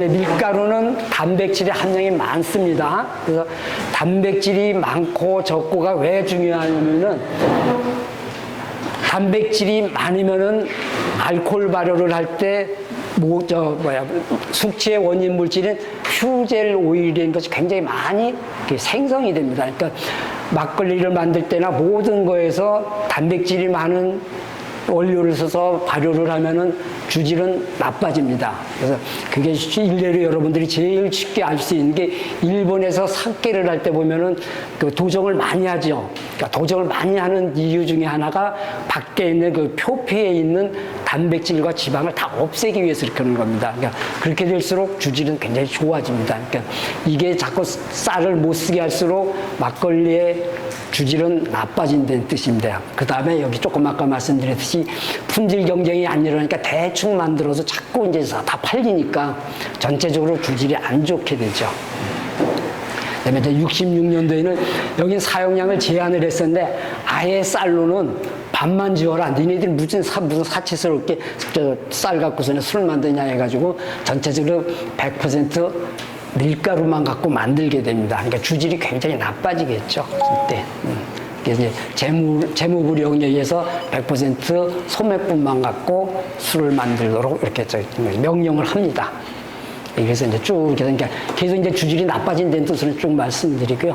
밀가루는 단백질의 함량이 많습니다. 그래서 단백질이 많고 적고가 왜 중요하냐면은 단백질이 많으면은 알코올 발효를 할 때 숙취의 원인 물질인 휴젤 오일이라는 것이 굉장히 많이 생성이 됩니다. 그러니까 막걸리를 만들 때나 모든 거에서 단백질이 많은 원료를 써서 발효를 하면은 주질은 나빠집니다. 그래서 그게 일례로 여러분들이 제일 쉽게 알 수 있는 게 일본에서 사케를 할 때 보면은 그 도정을 많이 하죠. 그러니까 도정을 많이 하는 이유 중에 하나가 밖에 있는 그 표피에 있는 단백질과 지방을 다 없애기 위해서 이렇게 하는 겁니다. 그러니까 그렇게 될수록 주질은 굉장히 좋아집니다. 그러니까 이게 자꾸 쌀을 못 쓰게 할수록 막걸리의 주질은 나빠진다는 뜻입니다. 그 다음에 여기 조금 아까 말씀드렸듯이 품질 경쟁이 안 일어나니까 대충 만들어서 자꾸 이제 다 팔리니까 전체적으로 주질이 안 좋게 되죠. 그다음에 이제 66년도에는 여기 사용량을 제한을 했었는데 아예 쌀로는 반만 지어라. 니네들 무슨 사치스럽게 쌀 갖고서는 술 만드냐 해가지고 전체적으로 100% 밀가루만 갖고 만들게 됩니다. 그러니까 주질이 굉장히 나빠지겠죠. 그때. 그래서 재무부령에 의해서 100% 소매분만 갖고 술을 만들도록 이렇게 명령을 합니다. 그래서 이제 쭉 그러니까 계속 이제 주질이 나빠진다는 뜻으로 쭉 말씀드리고요.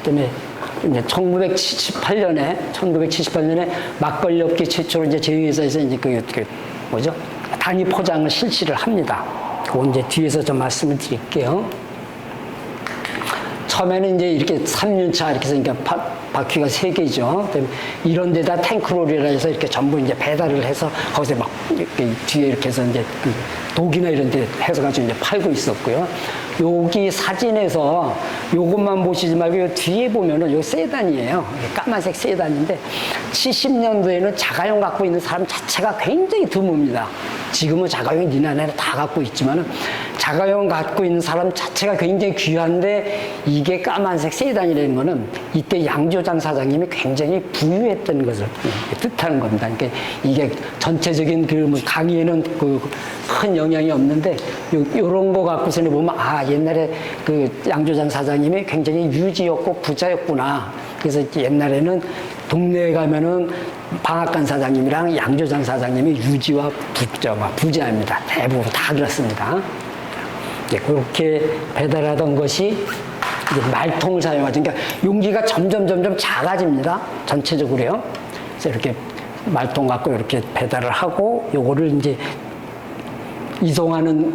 그다음에 이제 1978년에 막걸리 업계 최초로 이제 제휴회사에서 이제 뭐죠? 단위 포장을 실시를 합니다. 그건 이제 뒤에서 좀 말씀을 드릴게요. 처음에는 이제 이렇게 3년차 이렇게 해서 그러니까 바퀴가 3개죠. 이런 데다 탱크롤이라 해서 이렇게 전부 이제 배달을 해서 거기서 막 이렇게 뒤에 이렇게 해서 이제 그 독이나 이런 데 해서 가지고 이제 팔고 있었고요. 여기 사진에서 요것만 보시지 말고 요 뒤에 보면은 요 세단이에요. 까만색 세단인데 70년도에는 자가용 갖고 있는 사람 자체가 굉장히 드뭅니다. 지금은 자가용 니나네나 다 갖고 있지만은 자가용 갖고 있는 사람 자체가 굉장히 귀한데 이게 까만색 세단이라는 거는 이때 양조장 사장님이 굉장히 부유했던 것을 뜻하는 겁니다. 그러니까 이게 전체적인 그 강의에는 큰 영향이 없는데 요런 거 갖고서는 보면 아 옛날에 그 양조장 사장님이 굉장히 유지였고 부자였구나. 그래서 옛날에는 동네에 가면은 방앗간 사장님이랑 양조장 사장님이 유지와 부자입니다. 대부분 다 그렇습니다. 그렇게 배달하던 것이 이제 말통을 사용하죠. 그러니까 용기가 점점 작아집니다. 전체적으로요. 그래서 이렇게 말통 갖고 이렇게 배달을 하고 요거를 이제 이동하는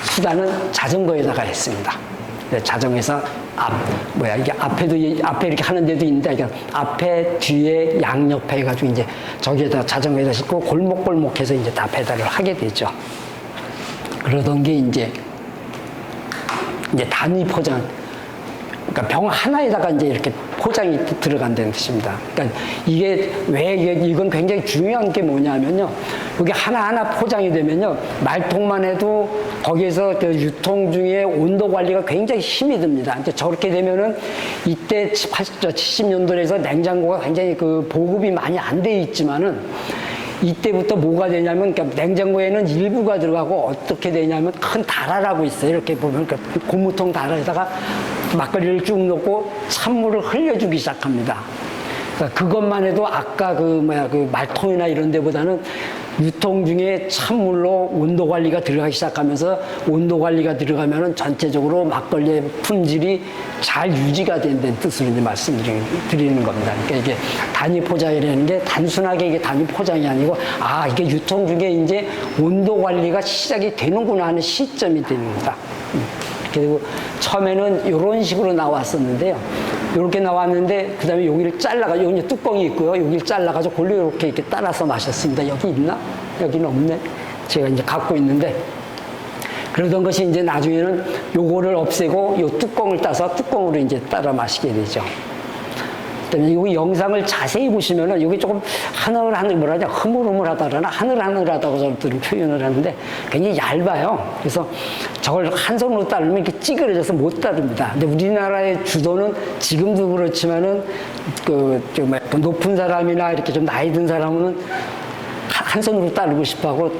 수단은 자전거에다가 했습니다. 자전거에서 이게 앞에 이렇게 하는 데도 있는데, 이게 앞에, 뒤에, 양옆에 해가지고 이제 저기에다 자전거에다 싣고 골목골목해서 이제 다 배달을 하게 되죠. 그러던 게 이제 단위 포장. 그러니까 병 하나에다가 이제 이렇게 포장이 들어간다는 뜻입니다. 그러니까 이건 굉장히 중요한 게 뭐냐면요. 여기 하나하나 포장이 되면요. 말통만 해도 거기에서 그 유통 중에 온도 관리가 굉장히 힘이 듭니다. 이제 저렇게 되면은 이때 70년도에서 냉장고가 굉장히 그 보급이 많이 안 돼 있지만은 이때부터 뭐가 되냐면, 그러니까 냉장고에는 일부가 들어가고 어떻게 되냐면 큰 다라라고 있어요. 이렇게 보면 그러니까 고무통 다라에다가 막걸리를 쭉 넣고 찬물을 흘려주기 시작합니다. 그러니까 그것만 해도 아까 그 말통이나 이런 데보다는 유통 중에 찬물로 온도 관리가 들어가기 시작하면서 온도 관리가 들어가면은 전체적으로 막걸리의 품질이 잘 유지가 된다는 뜻으로 이제 말씀드리는 겁니다. 그러니까 이게 단위 포장이라는 게 단순하게 이게 단위 포장이 아니고 이게 유통 중에 이제 온도 관리가 시작이 되는구나 하는 시점이 됩니다. 그리고 처음에는 이런 식으로 나왔었는데요. 이렇게 나왔는데 그 다음에 여기를 잘라가지고 여기 뚜껑이 있고요. 여기를 잘라가지고 골로 이렇게 따라서 마셨습니다. 여기 있나? 여기는 없네. 제가 이제 갖고 있는데 그러던 것이 이제 나중에는 요거를 없애고 요 뚜껑을 따서 뚜껑으로 이제 따라 마시게 되죠. 그다음에 이 영상을 자세히 보시면은 여기 조금 흐물흐물하다 그러나 하늘하다고 저들은 표현을 하는데 굉장히 얇아요. 그래서 저걸 한 손으로 따르면 이렇게 찌그러져서 못 따릅니다. 근데 우리나라의 주도는 지금도 그렇지만은 높은 사람이나 이렇게 좀 나이 든 사람은 한 손으로 따르고 싶어 하고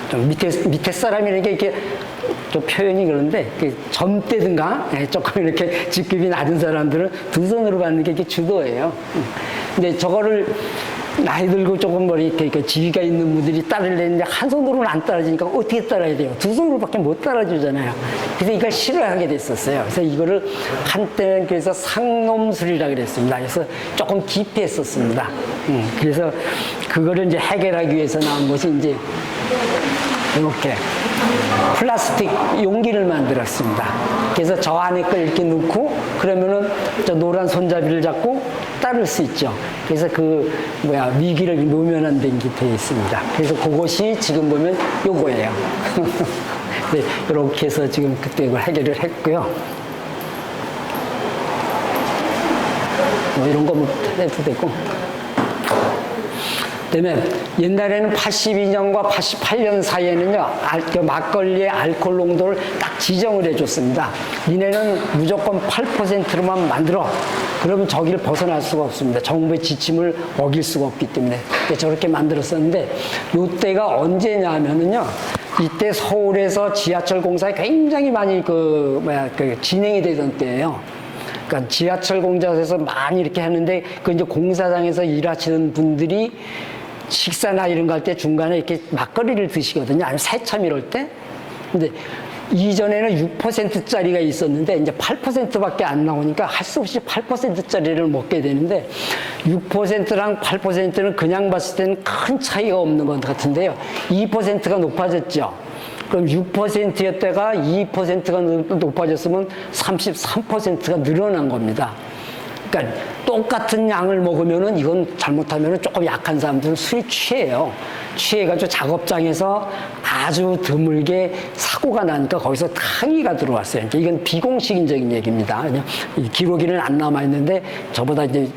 좀 밑에 사람이라는 이렇게 좀 표현이 그런데 점대든가 조금 이렇게 직급이 낮은 사람들은 두 손으로 받는 게 이게 주도예요. 근데 저거를 나이 들고 조금 머리 이렇게 지위가 있는 분들이 따르려 했는데 한 손으로는 안 따라지니까 어떻게 따라야 돼요? 두 손으로밖에 못 따라주잖아요. 그래서 이걸 싫어하게 됐었어요. 그래서 이거를 한때는 그래서 상놈술이라 그랬습니다. 그래서 조금 기피했었습니다. 그래서 그거를 이제 해결하기 위해서 나온 것이 이제 이렇게 플라스틱 용기를 만들었습니다. 그래서 저 안에 걸 이렇게 넣고 그러면은 저 노란 손잡이를 잡고 따를 수 있죠. 그래서 미기를 노면화된 게 되어 있습니다. 그래서 그것이 지금 보면 요거예요. 네, 이렇게 해서 지금 그때 이걸 해결을 했고요. 뭐 이런 거 해도 되고. 그다음에 옛날에는 82년과 88년 사이에는요, 막걸리의 알코올 농도를 딱 지정을 해줬습니다. 니네는 무조건 8%로만 만들어. 그러면 저기를 벗어날 수가 없습니다. 정부의 지침을 어길 수가 없기 때문에. 저렇게 만들었었는데, 요때가 언제냐면은요, 이때 서울에서 지하철 공사가 굉장히 많이 진행이 되던 때예요. 그러니까 지하철 공사에서 많이 이렇게 하는데, 이제 공사장에서 일하시는 분들이 식사나 이런 거 할 때 중간에 이렇게 막걸리를 드시거든요. 아니면 새참 이럴 때. 근데 이전에는 6%짜리가 있었는데 이제 8%밖에 안 나오니까 할 수 없이 8%짜리를 먹게 되는데 6%랑 8%는 그냥 봤을 때는 큰 차이가 없는 것 같은데요. 2%가 높아졌죠. 그럼 6%였다가 2%가 높아졌으면 33%가 늘어난 겁니다. 그러니까 똑같은 양을 먹으면은 이건 잘못하면은 조금 약한 사람들은 술이 취해요. 취해가지고 작업장에서 아주 드물게 사고가 나니까 거기서 항의가 들어왔어요. 이건 비공식적인 얘기입니다. 기록에는 안 남아있는데 저보다 이제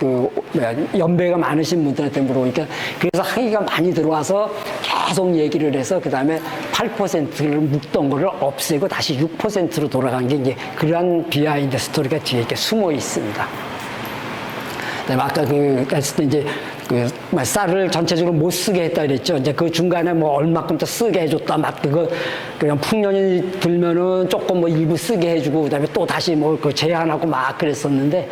연배가 많으신 분들한테 물어보니까 그래서 항의가 많이 들어와서 계속 얘기를 해서 그 다음에 8%를 묵던 거를 없애고 다시 6%로 돌아간 게 이제 그러한 비하인드 스토리가 뒤에 이렇게 숨어 있습니다. 아까 했을 때 이제 쌀을 전체적으로 못 쓰게 했다 그랬죠. 이제 그 중간에 뭐 얼마큼 더 쓰게 해줬다. 그냥 풍년이 들면은 조금 일부 쓰게 해주고 그다음에 또 다시 제한하고 막 그랬었는데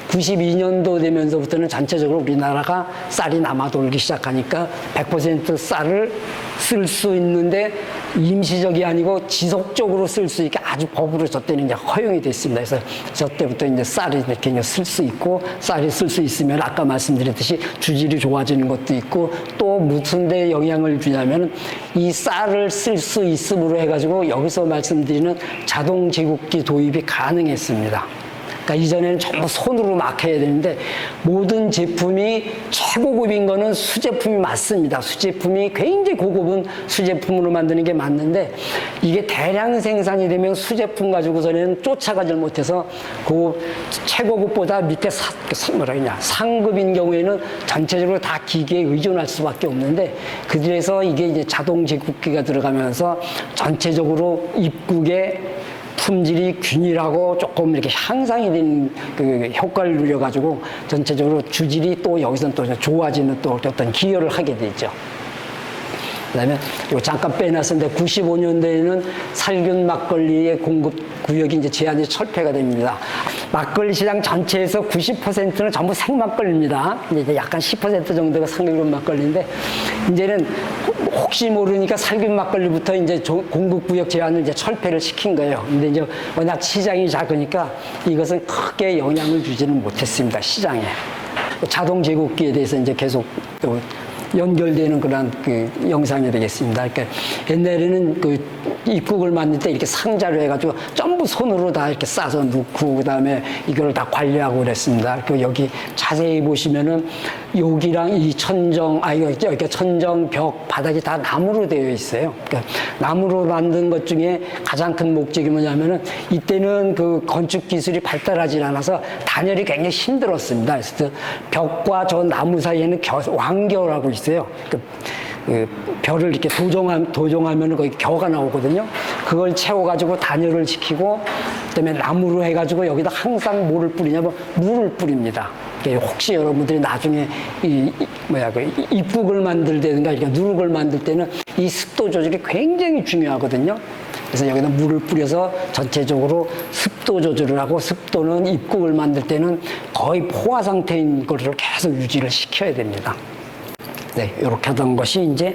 92년도 되면서부터는 전체적으로 우리나라가 쌀이 남아 돌기 시작하니까 100% 쌀을 쓸 수 있는데 임시적이 아니고 지속적으로 쓸 수 있게 아주 법으로 저 때는 이제 허용이 됐습니다. 그래서 저 때부터 이제 쌀이 이렇게 쓸 수 있고 쌀이 쓸 수 있으면 아까 말씀드렸듯이 주질이 좋아지는 것도 있고 또 무슨 데 영향을 주냐면 이 쌀을 쓸 수 있음으로 해가지고 여기서 말씀드리는 자동 제국기 도입이 가능했습니다. 그러니까 이전에는 전부 손으로 막 해야 되는데 모든 제품이 최고급인 거는 수제품이 맞습니다. 수제품이 굉장히 고급은 수제품으로 만드는 게 맞는데 이게 대량 생산이 되면 수제품 가지고서는 쫓아가지 못해서 그 최고급보다 밑에 상급인 경우에는 전체적으로 다 기계에 의존할 수밖에 없는데 그래서 이게 이제 자동 제국기가 들어가면서 전체적으로 입국에 품질이 균일하고 조금 이렇게 향상이 된 그 효과를 누려가지고 전체적으로 주질이 또 여기서는 또 좋아지는 또 어떤 기여를 하게 되죠. 그 다음에 요 잠깐 빼놨었는데 95년도에는 살균 막걸리의 공급 구역이 이제 제한이 철폐가 됩니다. 막걸리 시장 전체에서 90%는 전부 생막걸리입니다. 이제 약간 10% 정도가 살균 막걸리인데 이제는 혹시 모르니까 살균 막걸리부터 이제 공급 구역 제한을 이제 철폐를 시킨 거예요. 근데 이제 워낙 시장이 작으니까 이것은 크게 영향을 주지는 못했습니다. 시장에. 자동 제국기에 대해서 이제 계속 또 연결되는 그런 영상이 되겠습니다. 그러니까 옛날에는 입국을 만들 때 이렇게 상자로 해가지고 전부 손으로 다 이렇게 싸서 넣고 그다음에 이걸 다 관리하고 그랬습니다. 여기 자세히 보시면은 여기랑 이 여기 천정, 벽, 바닥이 다 나무로 되어 있어요. 그러니까 나무로 만든 것 중에 가장 큰 목적이 뭐냐면은 이때는 건축 기술이 발달하지 않아서 단열이 굉장히 힘들었습니다. 그래서 벽과 저 나무 사이에는 왕겨라고 있어요. 벼를 이렇게 도종하면 거기 겨가 나오거든요. 그걸 채워가지고 단열을 시키고, 그다음에 나무로 해가지고 여기다 항상 뭐를 뿌리냐면 물을 뿌립니다. 혹시 여러분들이 나중에 입국을 만들든가 이렇게 누룩을 만들 때는 이 습도 조절이 굉장히 중요하거든요. 그래서 여기다 물을 뿌려서 전체적으로 습도 조절을 하고, 습도는 입국을 만들 때는 거의 포화 상태인 거를 계속 유지를 시켜야 됩니다. 네, 이렇게 하던 것이 이제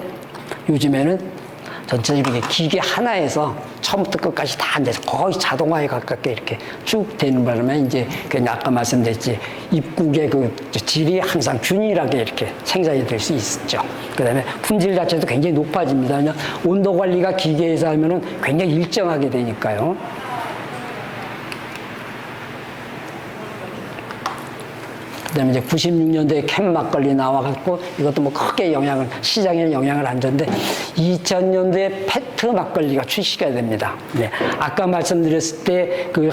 요즘에는 전체적으로 기계 하나에서 처음부터 끝까지 다 이제 거의 자동화에 가깝게 이렇게 쭉 되는 바람에 이제 그냥 아까 말씀드렸지, 입국의 그 질이 항상 균일하게 이렇게 생산이 될 수 있죠. 그 다음에 품질 자체도 굉장히 높아집니다. 왜냐면 온도 관리가 기계에서 하면은 굉장히 일정하게 되니까요. 그다음에 이제 96년도에 캔 막걸리 나와갖고 이것도 뭐 크게 시장에 영향을 안 줬는데 2000년도에 페트 막걸리가 출시가 됩니다. 네. 아까 말씀드렸을 때 그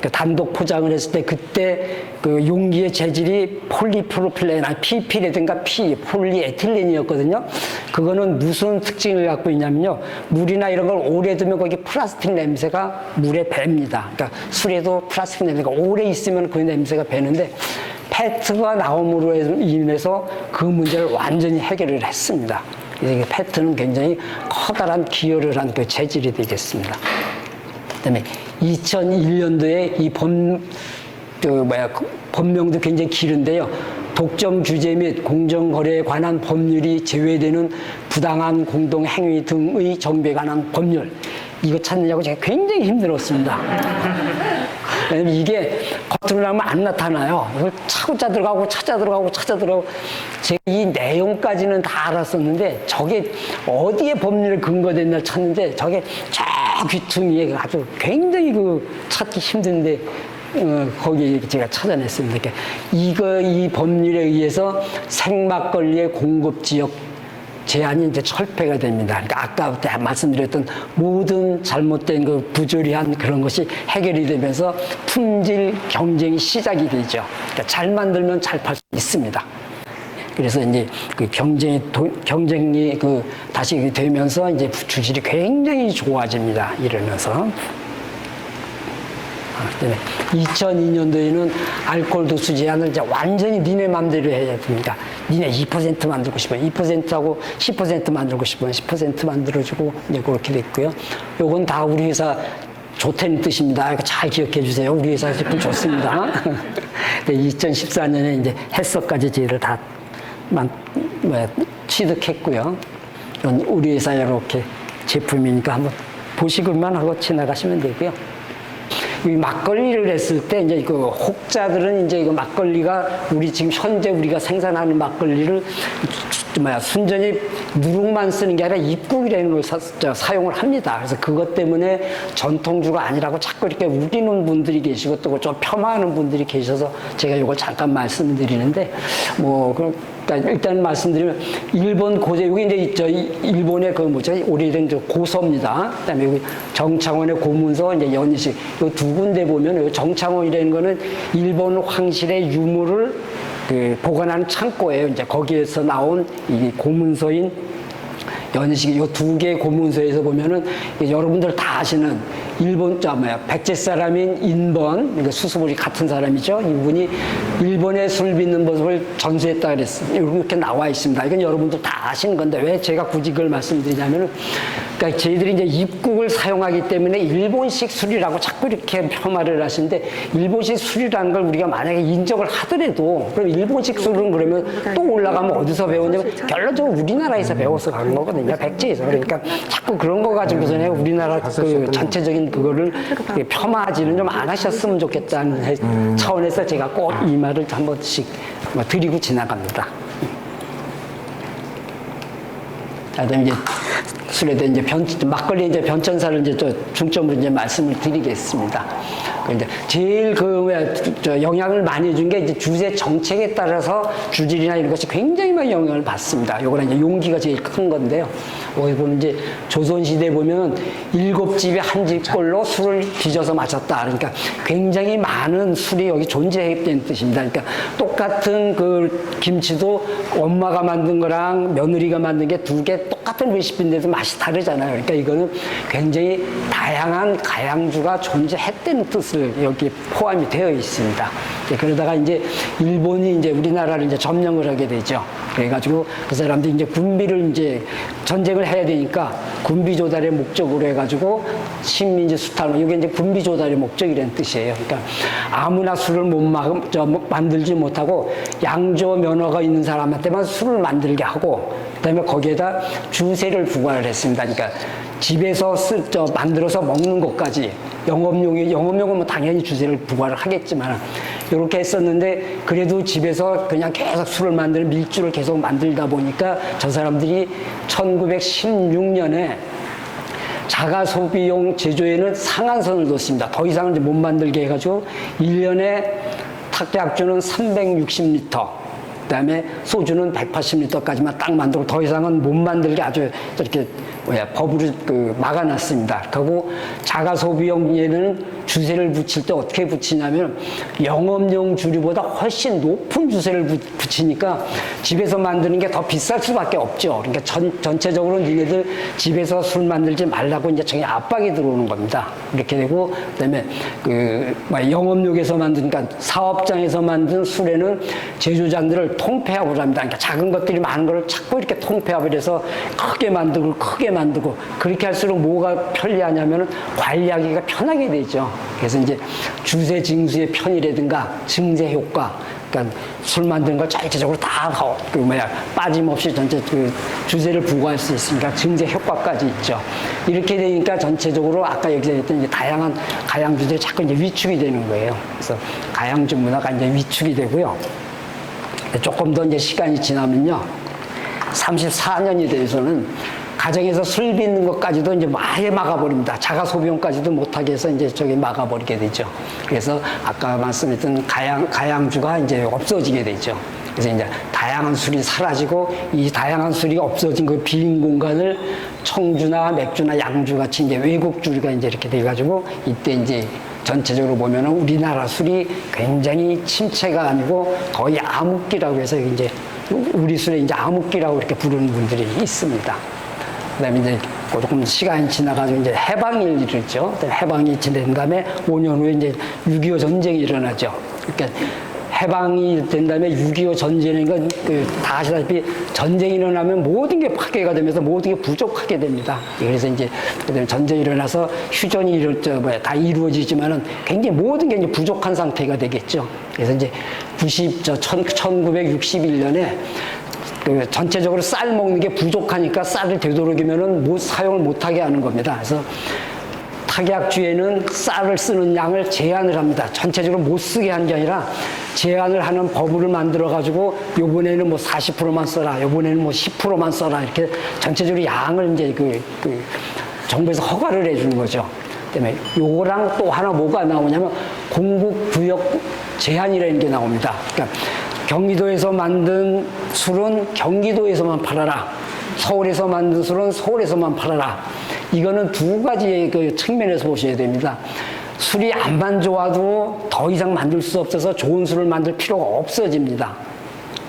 단독 포장을 했을 때 그때 그 용기의 재질이 폴리프로필렌, PP라든가 폴리에틸렌이었거든요. 그거는 무슨 특징을 갖고 있냐면요. 물이나 이런 걸 오래 두면 거기 플라스틱 냄새가 물에 뱄니다. 그러니까 술에도 플라스틱 냄새가 오래 있으면 그 냄새가 배는데 페트가 나옴으로 인해서 그 문제를 완전히 해결을 했습니다. 그래서 페트는 굉장히 커다란 기여를 한 그 재질이 되겠습니다. 그다음에 2001년도에 이 법명도 굉장히 길은데요. 독점 규제 및 공정거래에 관한 법률이 제외되는 부당한 공동행위 등의 정비에 관한 법률. 이거 찾느냐고 제가 굉장히 힘들었습니다. 왜냐면 이게 겉으로 나오면 안 나타나요. 이걸 찾아 들어가고 제가 이 내용까지는 다 알았었는데 저게 어디에 법률에 근거됐나 찾는데 저게 저 귀퉁이에 아주 굉장히 찾기 힘든데 거기 제가 찾아냈습니다. 그러니까 이 법률에 의해서 생막걸리의 공급 지역 제한이 이제 철폐가 됩니다. 그러니까 아까 말씀드렸던 모든 잘못된 그 부조리한 그런 것이 해결이 되면서 품질 경쟁이 시작이 되죠. 그러니까 잘 만들면 잘 팔 수 있습니다. 그래서 이제 그 경쟁이 다시 되면서 이제 주질이 굉장히 좋아집니다. 이러면서. 2002년도에는 알코올 도수 제한을 이제 완전히 니네 맘대로 해야 됩니다. 니네 2% 만들고 싶으면 2%하고 10% 만들고 싶으면 10% 만들어주고 이제 그렇게 됐고요. 요건 다 우리 회사 좋다는 뜻입니다. 이거 잘 기억해 주세요. 우리 회사 제품 좋습니다. 2014년에 이제 해석까지 저희를 다 취득했고요. 우리 회사 이렇게 제품이니까 한번 보시기만 하고 지나가시면 되고요. 이 막걸리를 했을 때 이제 그 혹자들은 이제 이거 막걸리가 지금 현재 우리가 생산하는 막걸리를 순전히 누룩만 쓰는 게 아니라 입국이라는 걸 사용을 합니다. 그래서 그것 때문에 전통주가 아니라고 자꾸 이렇게 우기는 분들이 계시고 또 좀 폄하하는 분들이 계셔서 제가 이걸 잠깐 말씀드리는데 그러니까 일단 말씀드리면 일본 고제 여기 이제 일본의 오래된 고서입니다. 그다음에 여기 정창원의 고문서 이제 연희식 이 두 군데 보면 정창원이라는 거는 일본 황실의 유물을 보관하는 창고예요. 이제 거기에서 나온 이 고문서인 연희식 이 두 개의 고문서에서 보면은 여러분들 다 아시는 일본 백제 사람인 인번, 그러니까 수수물이 같은 사람이죠. 이분이 일본의 술 빚는 법을 전수했다 그랬어요. 이렇게 나와 있습니다. 이건 여러분들 다 아시는 건데 왜 제가 굳이 그걸 말씀드리냐면은, 그러니까 저희들이 이제 입국을 사용하기 때문에 일본식 술이라고 자꾸 이렇게 폄하를 하시는데, 일본식 술이라는 걸 우리가 만약에 인정을 하더라도 그럼 일본식 술은 그러면 또 올라가면 어디서 배웠냐면 결론적으로 우리나라에서 배워서 가는 거거든요. 백제에서. 그러니까 자꾸 그런 거 가지고서는 우리나라 전체적인 그거를 폄하하지는 좀 안 하셨으면 좋겠다는 차원에서 제가 꼭 이 말을 한 번씩 드리고 지나갑니다. 자, 그다음에 이제 술에 대해 이제 막걸리 이제 변천사를 이제 또 중점으로 이제 말씀을 드리겠습니다. 근데 제일 영향을 많이 준 게 이제 주재 정책에 따라서 주질이나 이런 것이 굉장히 많이 영향을 받습니다. 요거는 이제 용기가 제일 큰 건데요. 여기 보면 이제 조선시대 보면 7집에 한 집꼴로 술을 빚어서 마셨다. 그러니까 굉장히 많은 술이 여기 존재했다는 뜻입니다. 그러니까 똑같은 그 김치도 엄마가 만든 거랑 며느리가 만든 게 두 개 똑같은 레시피인데도 맛이 다르잖아요. 그러니까 이거는 굉장히 다양한 가양주가 존재했다는 뜻을 여기 포함이 되어 있습니다. 그러다가 이제 일본이 이제 우리나라를 이제 점령을 하게 되죠. 그래가지고 그 사람들이 이제 군비를 이제 전쟁을 해야 되니까 군비 조달의 목적으로 해가지고 식민지 수탈, 이게 이제 군비 조달의 목적이라는 뜻이에요. 그러니까 아무나 술을 만들지 못하고 양조 면허가 있는 사람한테만 술을 만들게 하고, 그다음에 거기에다 주세를 부과를 했습니다. 그러니까 집에서 만들어서 먹는 것까지 영업용은 뭐 당연히 주세를 부과를 하겠지만 이렇게 했었는데, 그래도 집에서 그냥 계속 술을 만드는 밀주를 계속 만들다 보니까 저 사람들이 1916년에 자가 소비용 제조에는 상한선을 뒀습니다. 더 이상은 이제 못 만들게 해가지고 1년에 탁약주는 360리터, 그다음에 소주는 180리터까지만 딱 만들고 더 이상은 못 만들게 아주 이렇게 법으로 막아놨습니다. 그리고 자가 소비용에는 주세를 붙일 때 어떻게 붙이냐면 영업용 주류보다 훨씬 높은 주세를 붙이니까 집에서 만드는 게 더 비쌀 수밖에 없죠. 그러니까 전체적으로 니네들 집에서 술 만들지 말라고 이제 정의 압박이 들어오는 겁니다. 이렇게 되고, 그다음에 영업용에서 만드니까 사업장에서 만든 술에는 제조장들을 통폐합을 합니다. 그러니까 작은 것들이 많은 걸 자꾸 이렇게 통폐합을 해서 크게 만들고 그렇게 할수록 뭐가 편리하냐면은 관리하기가 편하게 되죠. 그래서 이제 주세 징수의 편의라든가 증세 효과, 그러니까 술 만드는 걸 전체적으로 다 빠짐없이 전체 주세를 부과할 수 있으니까 증세 효과까지 있죠. 이렇게 되니까 전체적으로 아까 얘기했던 이제 다양한 가양주들이 자꾸 이제 위축이 되는 거예요. 그래서 가양주 문화가 이제 위축이 되고요. 조금 더 이제 시간이 지나면요, 34년이 돼서는 가정에서 술 빚는 것까지도 이제 아예 막아버립니다. 자가 소비용까지도 못하게 해서 이제 저기 막아버리게 되죠. 그래서 아까 말씀했던 가양주가 이제 없어지게 되죠. 그래서 이제 다양한 술이 사라지고, 이 다양한 술이 없어진 그 빈 공간을 청주나 맥주나 양주 같이 이제 외국주가 이제 이렇게 돼가지고, 이때 이제 전체적으로 보면은 우리나라 술이 굉장히 침체가 아니고 거의 암흑기라고 해서 이제 우리 술에 이제 암흑기라고 이렇게 부르는 분들이 있습니다. 그다음에 이제 조금 시간이 지나가지고 이제 해방이 이르죠. 해방이 지난 다음에 5년 후에 이제 6.25 전쟁이 일어나죠. 그러니까 해방이 된 다음에 6.25 전쟁은 다 아시다시피 전쟁이 일어나면 모든 게 파괴가 되면서 모든 게 부족하게 됩니다. 그래서 이제 전쟁이 일어나서 휴전이 다 이루어지지만은 굉장히 모든 게 이제 부족한 상태가 되겠죠. 그래서 이제 1961년에 전체적으로 쌀 먹는 게 부족하니까 쌀을 되도록이면은 사용을 못하게 하는 겁니다. 그래서 탁약주에는 쌀을 쓰는 양을 제한을 합니다. 전체적으로 못 쓰게 한 게 아니라 제한을 하는 법을 만들어가지고 요번에는 뭐 40%만 써라, 요번에는 뭐 10%만 써라, 이렇게 전체적으로 양을 이제 정부에서 허가를 해주는 거죠. 때문에 요거랑 또 하나 뭐가 나오냐면 공급구역 제한이라는 게 나옵니다. 그러니까 경기도에서 만든 술은 경기도에서만 팔아라, 서울에서 만든 술은 서울에서만 팔아라. 이거는 두 가지의 그 측면에서 보셔야 됩니다. 술이 안만 좋아도 더 이상 만들 수 없어서 좋은 술을 만들 필요가 없어집니다.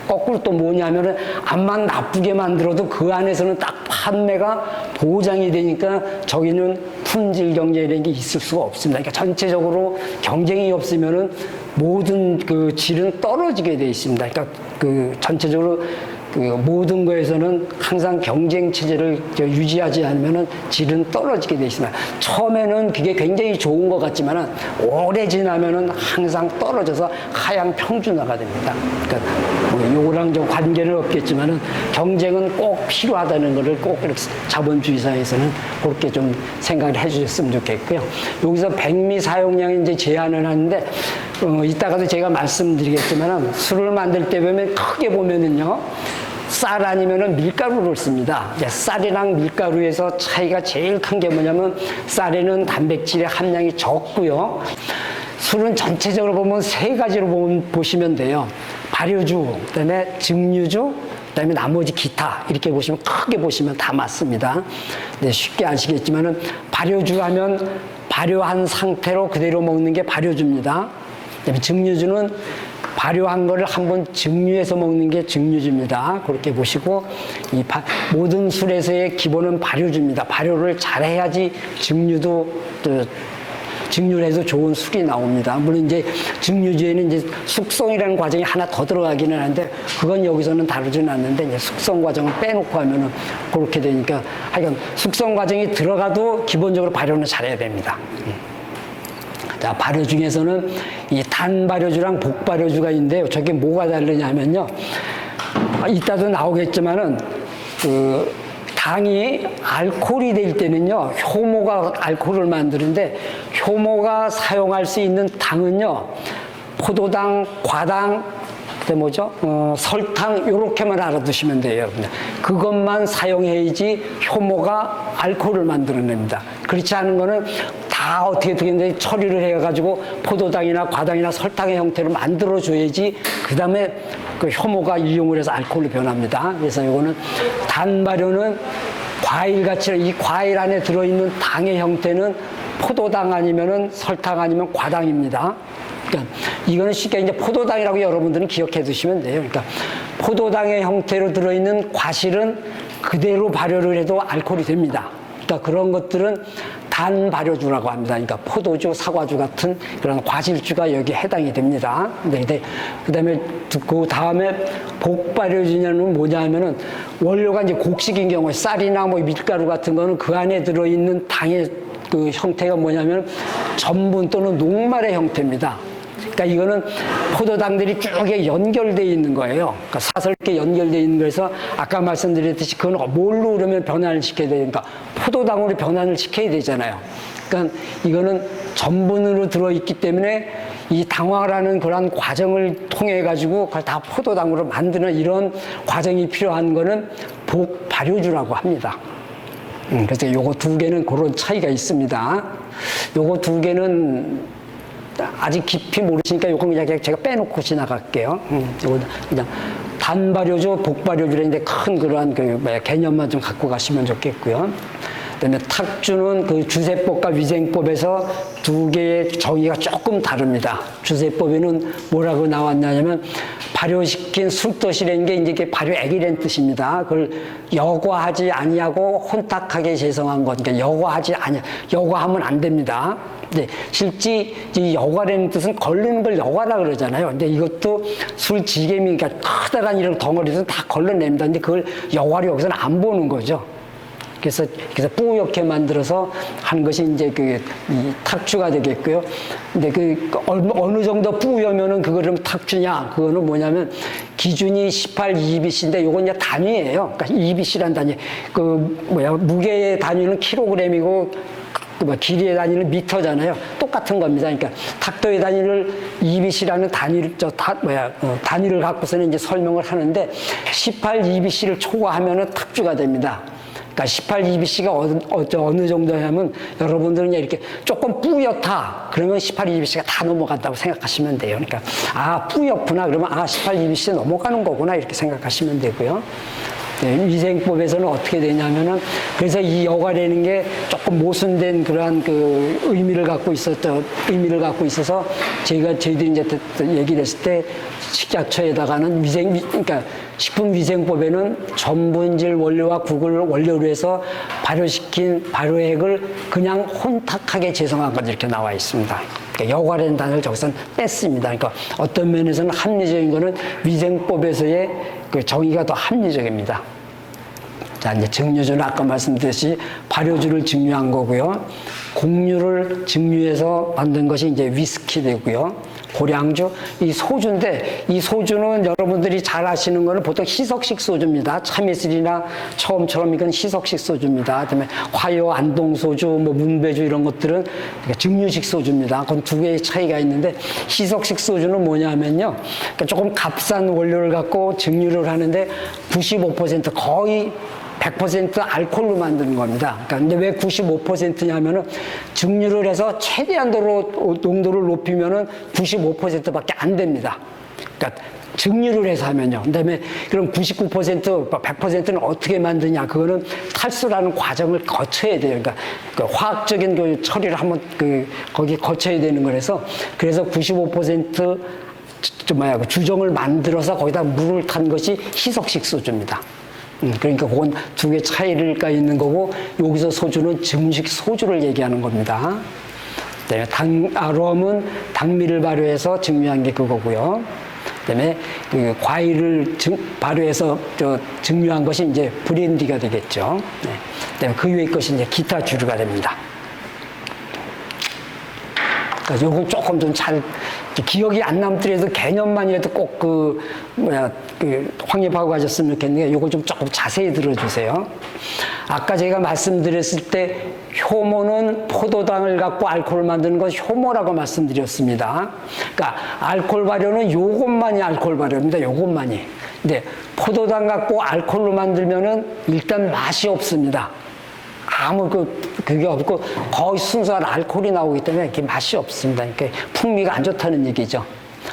거꾸로 또 뭐냐면은 안만 나쁘게 만들어도 그 안에서는 딱 판매가 보장이 되니까 저기는 품질 경쟁이라는 게 있을 수가 없습니다. 그러니까 전체적으로 경쟁이 없으면은 모든 그 질은 떨어지게 돼 있습니다. 그러니까 전체적으로 모든 거에서는 항상 경쟁 체제를 유지하지 않으면은 질은 떨어지게 돼 있습니다. 처음에는 그게 굉장히 좋은 것 같지만은 오래 지나면은 항상 떨어져서 하향 평준화가 됩니다. 그러니까 요거랑 좀 관계는 없겠지만은 경쟁은 꼭 필요하다는 것을 꼭 이렇게 자본주의 사회에서는 그렇게 좀 생각을 해주셨으면 좋겠고요. 여기서 백미 사용량이 이제 제한을 하는데 이따가도 제가 말씀드리겠지만은 술을 만들 때 보면 크게 보면은요, 쌀 아니면은 밀가루를 씁니다. 쌀이랑 밀가루에서 차이가 제일 큰 게 뭐냐면 쌀에는 단백질의 함량이 적고요. 술은 전체적으로 보면 세 가지로 보시면 돼요. 발효주, 그다음에 증류주, 그다음에 나머지 기타, 이렇게 보시면 크게 보시면 다 맞습니다. 네, 쉽게 아시겠지만은 발효주 하면 발효한 상태로 그대로 먹는 게 발효주입니다. 그다음에 증류주는 발효한 거를 한번 증류해서 먹는 게 증류주입니다. 그렇게 보시고 모든 술에서의 기본은 발효주입니다. 발효를 잘해야지 증류를 해서 좋은 술이 나옵니다. 물론 이제 증류주에는 이제 숙성이라는 과정이 하나 더 들어가기는 하는데 그건 여기서는 다루지는 않는데 이제 숙성 과정을 빼놓고 하면은 그렇게 되니까 하여간 숙성 과정이 들어가도 기본적으로 발효는 잘해야 됩니다. 자, 발효 중에서는 이 단발효주랑 복발효주가 있는데요. 저게 뭐가 다르냐면요. 이따도 나오겠지만은 당이 알코올이 될 때는요, 효모가 알코올을 만드는데, 효모가 사용할 수 있는 당은요, 포도당, 과당, 그때 뭐죠? 설탕, 요렇게만 알아두시면 돼요. 그것만 사용해야지 효모가 알코올을 만들어냅니다. 그렇지 않은 거는 다 어떻게 되겠는데 처리를 해가지고 포도당이나 과당이나 설탕의 형태로 만들어줘야지 그 다음에 그 효모가 이용을 해서 알코올로 변합니다. 그래서 이거는 단발효는 과일같이 이 과일 안에 들어있는 당의 형태는 포도당 아니면은 설탕 아니면 과당입니다. 그러니까 이거는 쉽게 이제 포도당이라고 여러분들은 기억해 두시면 돼요. 그러니까 포도당의 형태로 들어있는 과실은 그대로 발효를 해도 알코올이 됩니다. 그러니까 그런 것들은 단발효주라고 합니다. 그러니까 포도주, 사과주 같은 그런 과실주가 여기에 해당이 됩니다. 네. 그다음에 그 다음에 복발효주냐는 뭐냐면은 원료가 이제 곡식인 경우에 쌀이나 뭐 밀가루 같은 거는 그 안에 들어있는 당의 그 형태가 뭐냐면 전분 또는 녹말의 형태입니다. 그러니까 이거는 포도당들이 쭉 연결되어 있는 거예요. 그러니까 사슬게 연결되어 있는 거에서 아까 말씀드렸듯이 그건 뭘로 그러면 변환을 시켜야 되니까 포도당으로 변환을 시켜야 되잖아요. 그러니까 이거는 전분으로 들어있기 때문에 이 당화라는 그런 과정을 통해 가지고 그걸 다 포도당으로 만드는 이런 과정이 필요한 거는 복발효주라고 합니다. 그래서 요거 두 개는 그런 차이가 있습니다. 요거 두 개는 아직 깊이 모르시니까 요건 그냥 제가 빼놓고 지나갈게요. 요거 그냥 단발효주, 복발효주인데 큰 그러한 개념만 좀 갖고 가시면 좋겠고요. 그다음에 탁주는 그 주세법과 위생법에서 두 개의 정의가 조금 다릅니다. 주세법에는 뭐라고 나왔냐면 발효시킨 술도시라는 게 이제 발효액이라는 뜻입니다. 그걸 여과하지 아니하고 혼탁하게 제성한 것. 그러니까 여과하면 안 됩니다. 네, 실제 이 여과라는 뜻은 걸르는 걸 여과라 그러잖아요. 근데 이것도 술 지게미, 그러니까 커다란 이런 덩어리도 다 걸러냅니다. 근데 그걸 여과로 여기서는 안 보는 거죠. 그래서 뿌옇게 만들어서 한 것이 이제 이 탁주가 되겠고요. 근데 어느 정도 뿌옇면은 그거를 탁주냐? 그거는 뭐냐면 기준이 18 EBC인데 요건 이제 단위예요. 그러니까 EBC란 단위. 무게의 단위는 킬로그램이고 길이의 단위는 미터잖아요. 똑같은 겁니다. 그러니까 탁도의 단위를 EBC라는 단위를 갖고서는 이제 설명을 하는데 18 EBC를 초과하면은 탁주가 됩니다. 그러니까 18 EBC가 어느 정도냐면 여러분들은 이렇게 조금 뿌옇다 그러면 18 EBC가 다 넘어간다고 생각하시면 돼요. 그러니까 뿌옇구나 그러면 18 EBC 넘어가는 거구나 이렇게 생각하시면 되고요. 네, 위생법에서는 어떻게 되냐면은 그래서 이 여과라는 게 조금 모순된 그러한 의미를 갖고 있어서 저희들이 이제 얘기를 했을 때 식약처에다가는 그러니까 식품위생법에는 전분질 원료와 국을 원료로 해서 발효시킨 발효액을 그냥 혼탁하게 제성한 것 이렇게 나와 있습니다. 그러니까 여과라는 단어를 저기서 뺐습니다. 그러니까 어떤 면에서는 합리적인 거는 위생법에서의 정의가 더 합리적입니다. 자, 이제 증류주는 아까 말씀드렸듯이 발효주를 증류한 거고요. 곡류를 증류해서 만든 것이 이제 위스키 되고요. 고량주, 이 소주인데 이 소주는 여러분들이 잘 아시는 거는 보통 희석식 소주입니다. 참이슬이나 처음처럼 이건 희석식 소주입니다. 그다음에 화요, 안동 소주, 문배주 이런 것들은 증류식 소주입니다. 그건 두 개의 차이가 있는데 희석식 소주는 뭐냐면요. 그러니까 조금 값싼 원료를 갖고 증류를 하는데 95% 거의 100% 알코올로 만드는 겁니다. 그러니까 근데 왜 95%냐면은 증류를 해서 최대한도로 농도를 높이면은 95%밖에 안 됩니다. 그러니까 증류를 해서 하면요. 그다음에 그럼 99%, 100%는 어떻게 만드냐? 그거는 탈수라는 과정을 거쳐야 돼요. 그러니까 화학적인 처리를 한번 거기 거쳐야 되는 거라서 그래서 95% 그 주정을 만들어서 거기다 물을 탄 것이 희석식 소주입니다. 그러니까 그건 두 개 차이가 있는 거고, 여기서 소주는 증식 소주를 얘기하는 겁니다. 네, 럼은 당미를 발효해서 증류한 게 그거고요. 그다음에 그 과일을 발효해서 증류한 것이 이제 브랜디가 되겠죠. 네. 그다음에 그 위에 것이 이제 기타 주류가 됩니다. 그러니까 요건 조금 좀 잘 기억이 안 남더라도 개념만이라도 꼭 확립하고 가셨으면 좋겠는데, 요거 좀 조금 자세히 들어주세요. 아까 제가 말씀드렸을 때 효모는 포도당을 갖고 알코올을 만드는 건 효모라고 말씀드렸습니다. 그러니까 알코올 발효는 요것만이 알코올 발효입니다. 요것만이. 근데 포도당 갖고 알코올로 만들면은 일단 맛이 없습니다. 아무 그게 없고 거의 순수한 알코올이 나오기 때문에 이렇게 맛이 없습니다. 그러니까 풍미가 안 좋다는 얘기죠.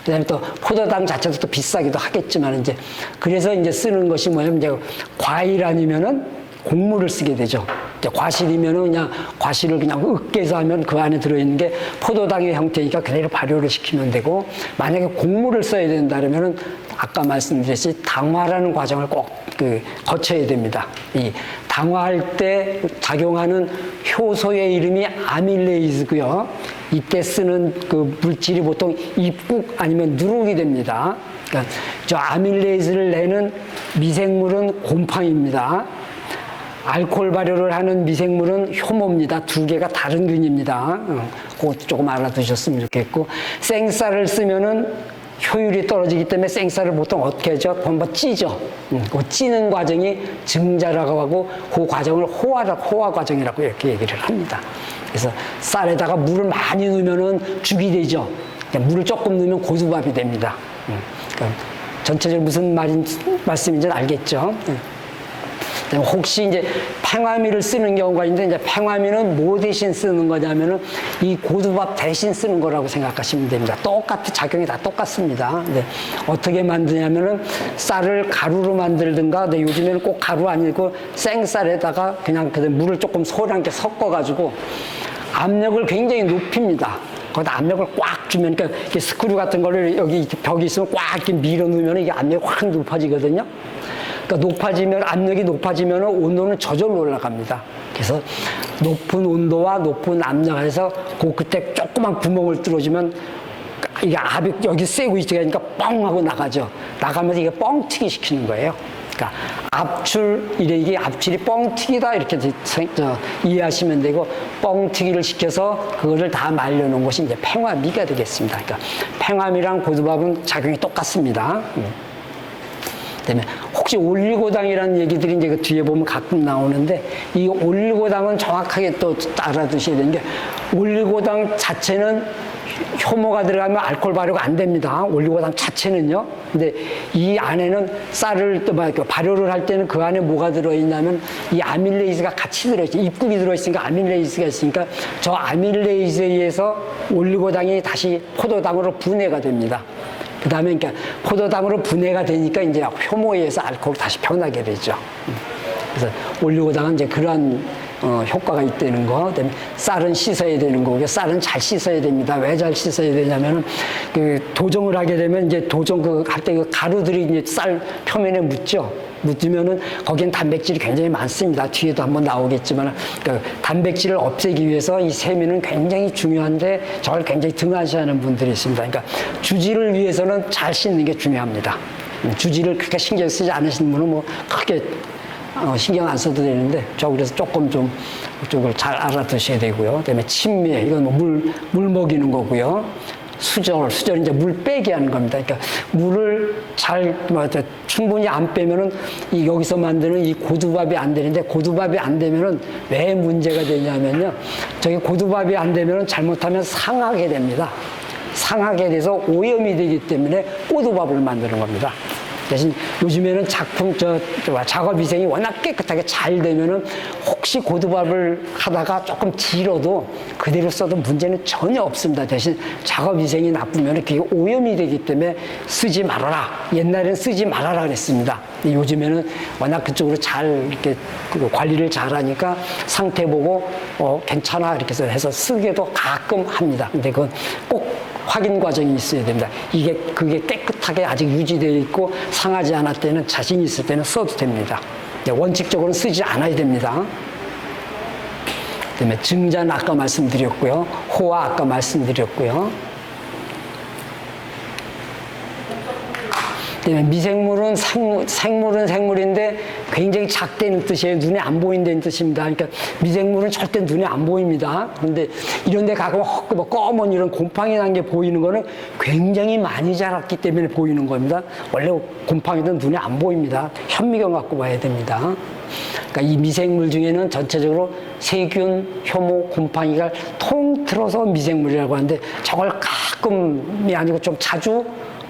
그다음에 또 포도당 자체도 또 비싸기도 하겠지만 이제 그래서 이제 쓰는 것이 뭐냐면 이제 과일 아니면은 곡물을 쓰게 되죠. 이제 과실이면은 그냥 과실을 그냥 으깨서 하면 그 안에 들어있는 게 포도당의 형태니까 그대로 발효를 시키면 되고, 만약에 곡물을 써야 된다 그러면은 아까 말씀드렸듯이 당화라는 과정을 꼭 거쳐야 됩니다. 이 당화할 때 작용하는 효소의 이름이 아밀레이즈고요. 이때 쓰는 그 물질이 보통 입국 아니면 누룩이 됩니다. 그러니까 저 아밀레이즈를 내는 미생물은 곰팡입니다. 알코올 발효를 하는 미생물은 효모입니다. 두 개가 다른 균입니다. 그거 조금 알아두셨으면 좋겠고, 생쌀을 쓰면은 효율이 떨어지기 때문에 생쌀을 보통 어떻게 하죠? 한번 찌죠. 그 찌는 과정이 증자라고 하고, 그 과정을 호화 과정이라고 이렇게 얘기를 합니다. 그래서 쌀에다가 물을 많이 넣으면은 죽이 되죠. 물을 조금 넣으면 고두밥이 됩니다. 그러니까 전체적으로 무슨 말씀인지 알겠죠? 혹시 이제 팽화미를 쓰는 경우가 있는데, 이제 팽화미는 뭐 대신 쓰는 거냐면은 이 고두밥 대신 쓰는 거라고 생각하시면 됩니다. 작용이 다 똑같습니다. 근데 어떻게 만드냐면은 쌀을 가루로 만들든가, 근데 요즘에는 꼭 가루 아니고 생쌀에다가 그냥 물을 조금 소량게 섞어가지고 압력을 굉장히 높입니다. 거기다 압력을 꽉 주면, 그러니까 이렇게 스크류 같은 거를 여기 벽이 있으면 꽉 이렇게 밀어 넣으면 이게 압력이 확 높아지거든요. 그러니까 압력이 높아지면 온도는 저절로 올라갑니다. 그래서 높은 온도와 높은 압력에서 그 끝에 조그만 구멍을 뚫어주면 이게 압이 여기 세고 있으니까 뻥 하고 나가죠. 나가면서 이게 뻥튀기 시키는 거예요. 그러니까 이게 압출이 뻥튀기다 이렇게 이해하시면 되고, 뻥튀기를 시켜서 그거를 다 말려놓은 것이 이제 팽화미가 되겠습니다. 그러니까 팽화미랑 고두밥은 작용이 똑같습니다. 때문에 혹시 올리고당이라는 얘기들이 이제 그 뒤에 보면 가끔 나오는데, 이 올리고당은 정확하게 또 알아두셔야 되는 게, 올리고당 자체는 효모가 들어가면 알코올 발효가 안 됩니다. 올리고당 자체는요. 근데 이 안에는 쌀을 또 발효를 할 때는 그 안에 뭐가 들어있냐면 이 아밀레이즈가 같이 들어있죠. 입국이 들어있으니까 아밀레이즈가 있으니까 저 아밀레이즈에 의해서 올리고당이 다시 포도당으로 분해가 됩니다. 그 다음에 그러니까 포도당으로 분해가 되니까 이제 효모에 의해서 알코올이 다시 변하게 되죠. 그래서 올리고당은 이제 그러한 효과가 있다는 거. 그다음에 쌀은 씻어야 되는 거고, 쌀은 잘 씻어야 됩니다. 왜 잘 씻어야 되냐면은 도정을 하게 되면 이제 할 때 가루들이 이제 쌀 표면에 묻죠. 묻으면은 거기엔 단백질이 굉장히 많습니다. 뒤에도 한번 나오겠지만, 단백질을 없애기 위해서 이 세면은 굉장히 중요한데 저걸 굉장히 등한시하는 분들이 있습니다. 그러니까 주지를 위해서는 잘 씻는 게 중요합니다. 주지를 그렇게 신경 쓰지 않으시는 분은 뭐 크게 신경 안 써도 되는데, 그래서 조금 좀 그쪽을 잘 알아두셔야 되고요. 그다음에 침미, 이건 물 먹이는 거고요. 수절은 이제 물 빼게 하는 겁니다. 그러니까 물을 충분히 안 빼면은 여기서 만드는 이 고두밥이 안 되는데, 고두밥이 안 되면은 왜 문제가 되냐면요. 저기 고두밥이 안 되면은 잘못하면 상하게 됩니다. 상하게 돼서 오염이 되기 때문에 고두밥을 만드는 겁니다. 대신 요즘에는 작업위생이 워낙 깨끗하게 잘 되면은 혹시 고두밥을 하다가 조금 질어도 그대로 써도 문제는 전혀 없습니다. 대신 작업위생이 나쁘면 그게 오염이 되기 때문에 쓰지 말아라. 옛날에는 쓰지 말아라 그랬습니다. 요즘에는 워낙 그쪽으로 잘 이렇게 관리를 잘 하니까 상태 보고 괜찮아 이렇게 해서 쓰기도 가끔 합니다. 근데 그건 꼭 확인 과정이 있어야 됩니다. 그게 깨끗하게 아직 유지되어 있고 상하지 않을 때는 자신 있을 때는 써도 됩니다. 원칙적으로는 쓰지 않아야 됩니다. 그다음에 증자는 아까 말씀드렸고요. 호화 아까 말씀드렸고요. 미생물은 생물은 생물인데 굉장히 작다는 뜻이에요. 눈에 안 보인다는 뜻입니다. 그러니까 미생물은 절대 눈에 안 보입니다. 그런데 이런 데 가끔 검은 이런 곰팡이 난 게 보이는 거는 굉장히 많이 자랐기 때문에 보이는 겁니다. 원래 곰팡이는 눈에 안 보입니다. 현미경 갖고 봐야 됩니다. 그러니까 이 미생물 중에는 전체적으로 세균, 효모, 곰팡이가 통틀어서 미생물이라고 하는데 저걸 가끔이 아니고 좀 자주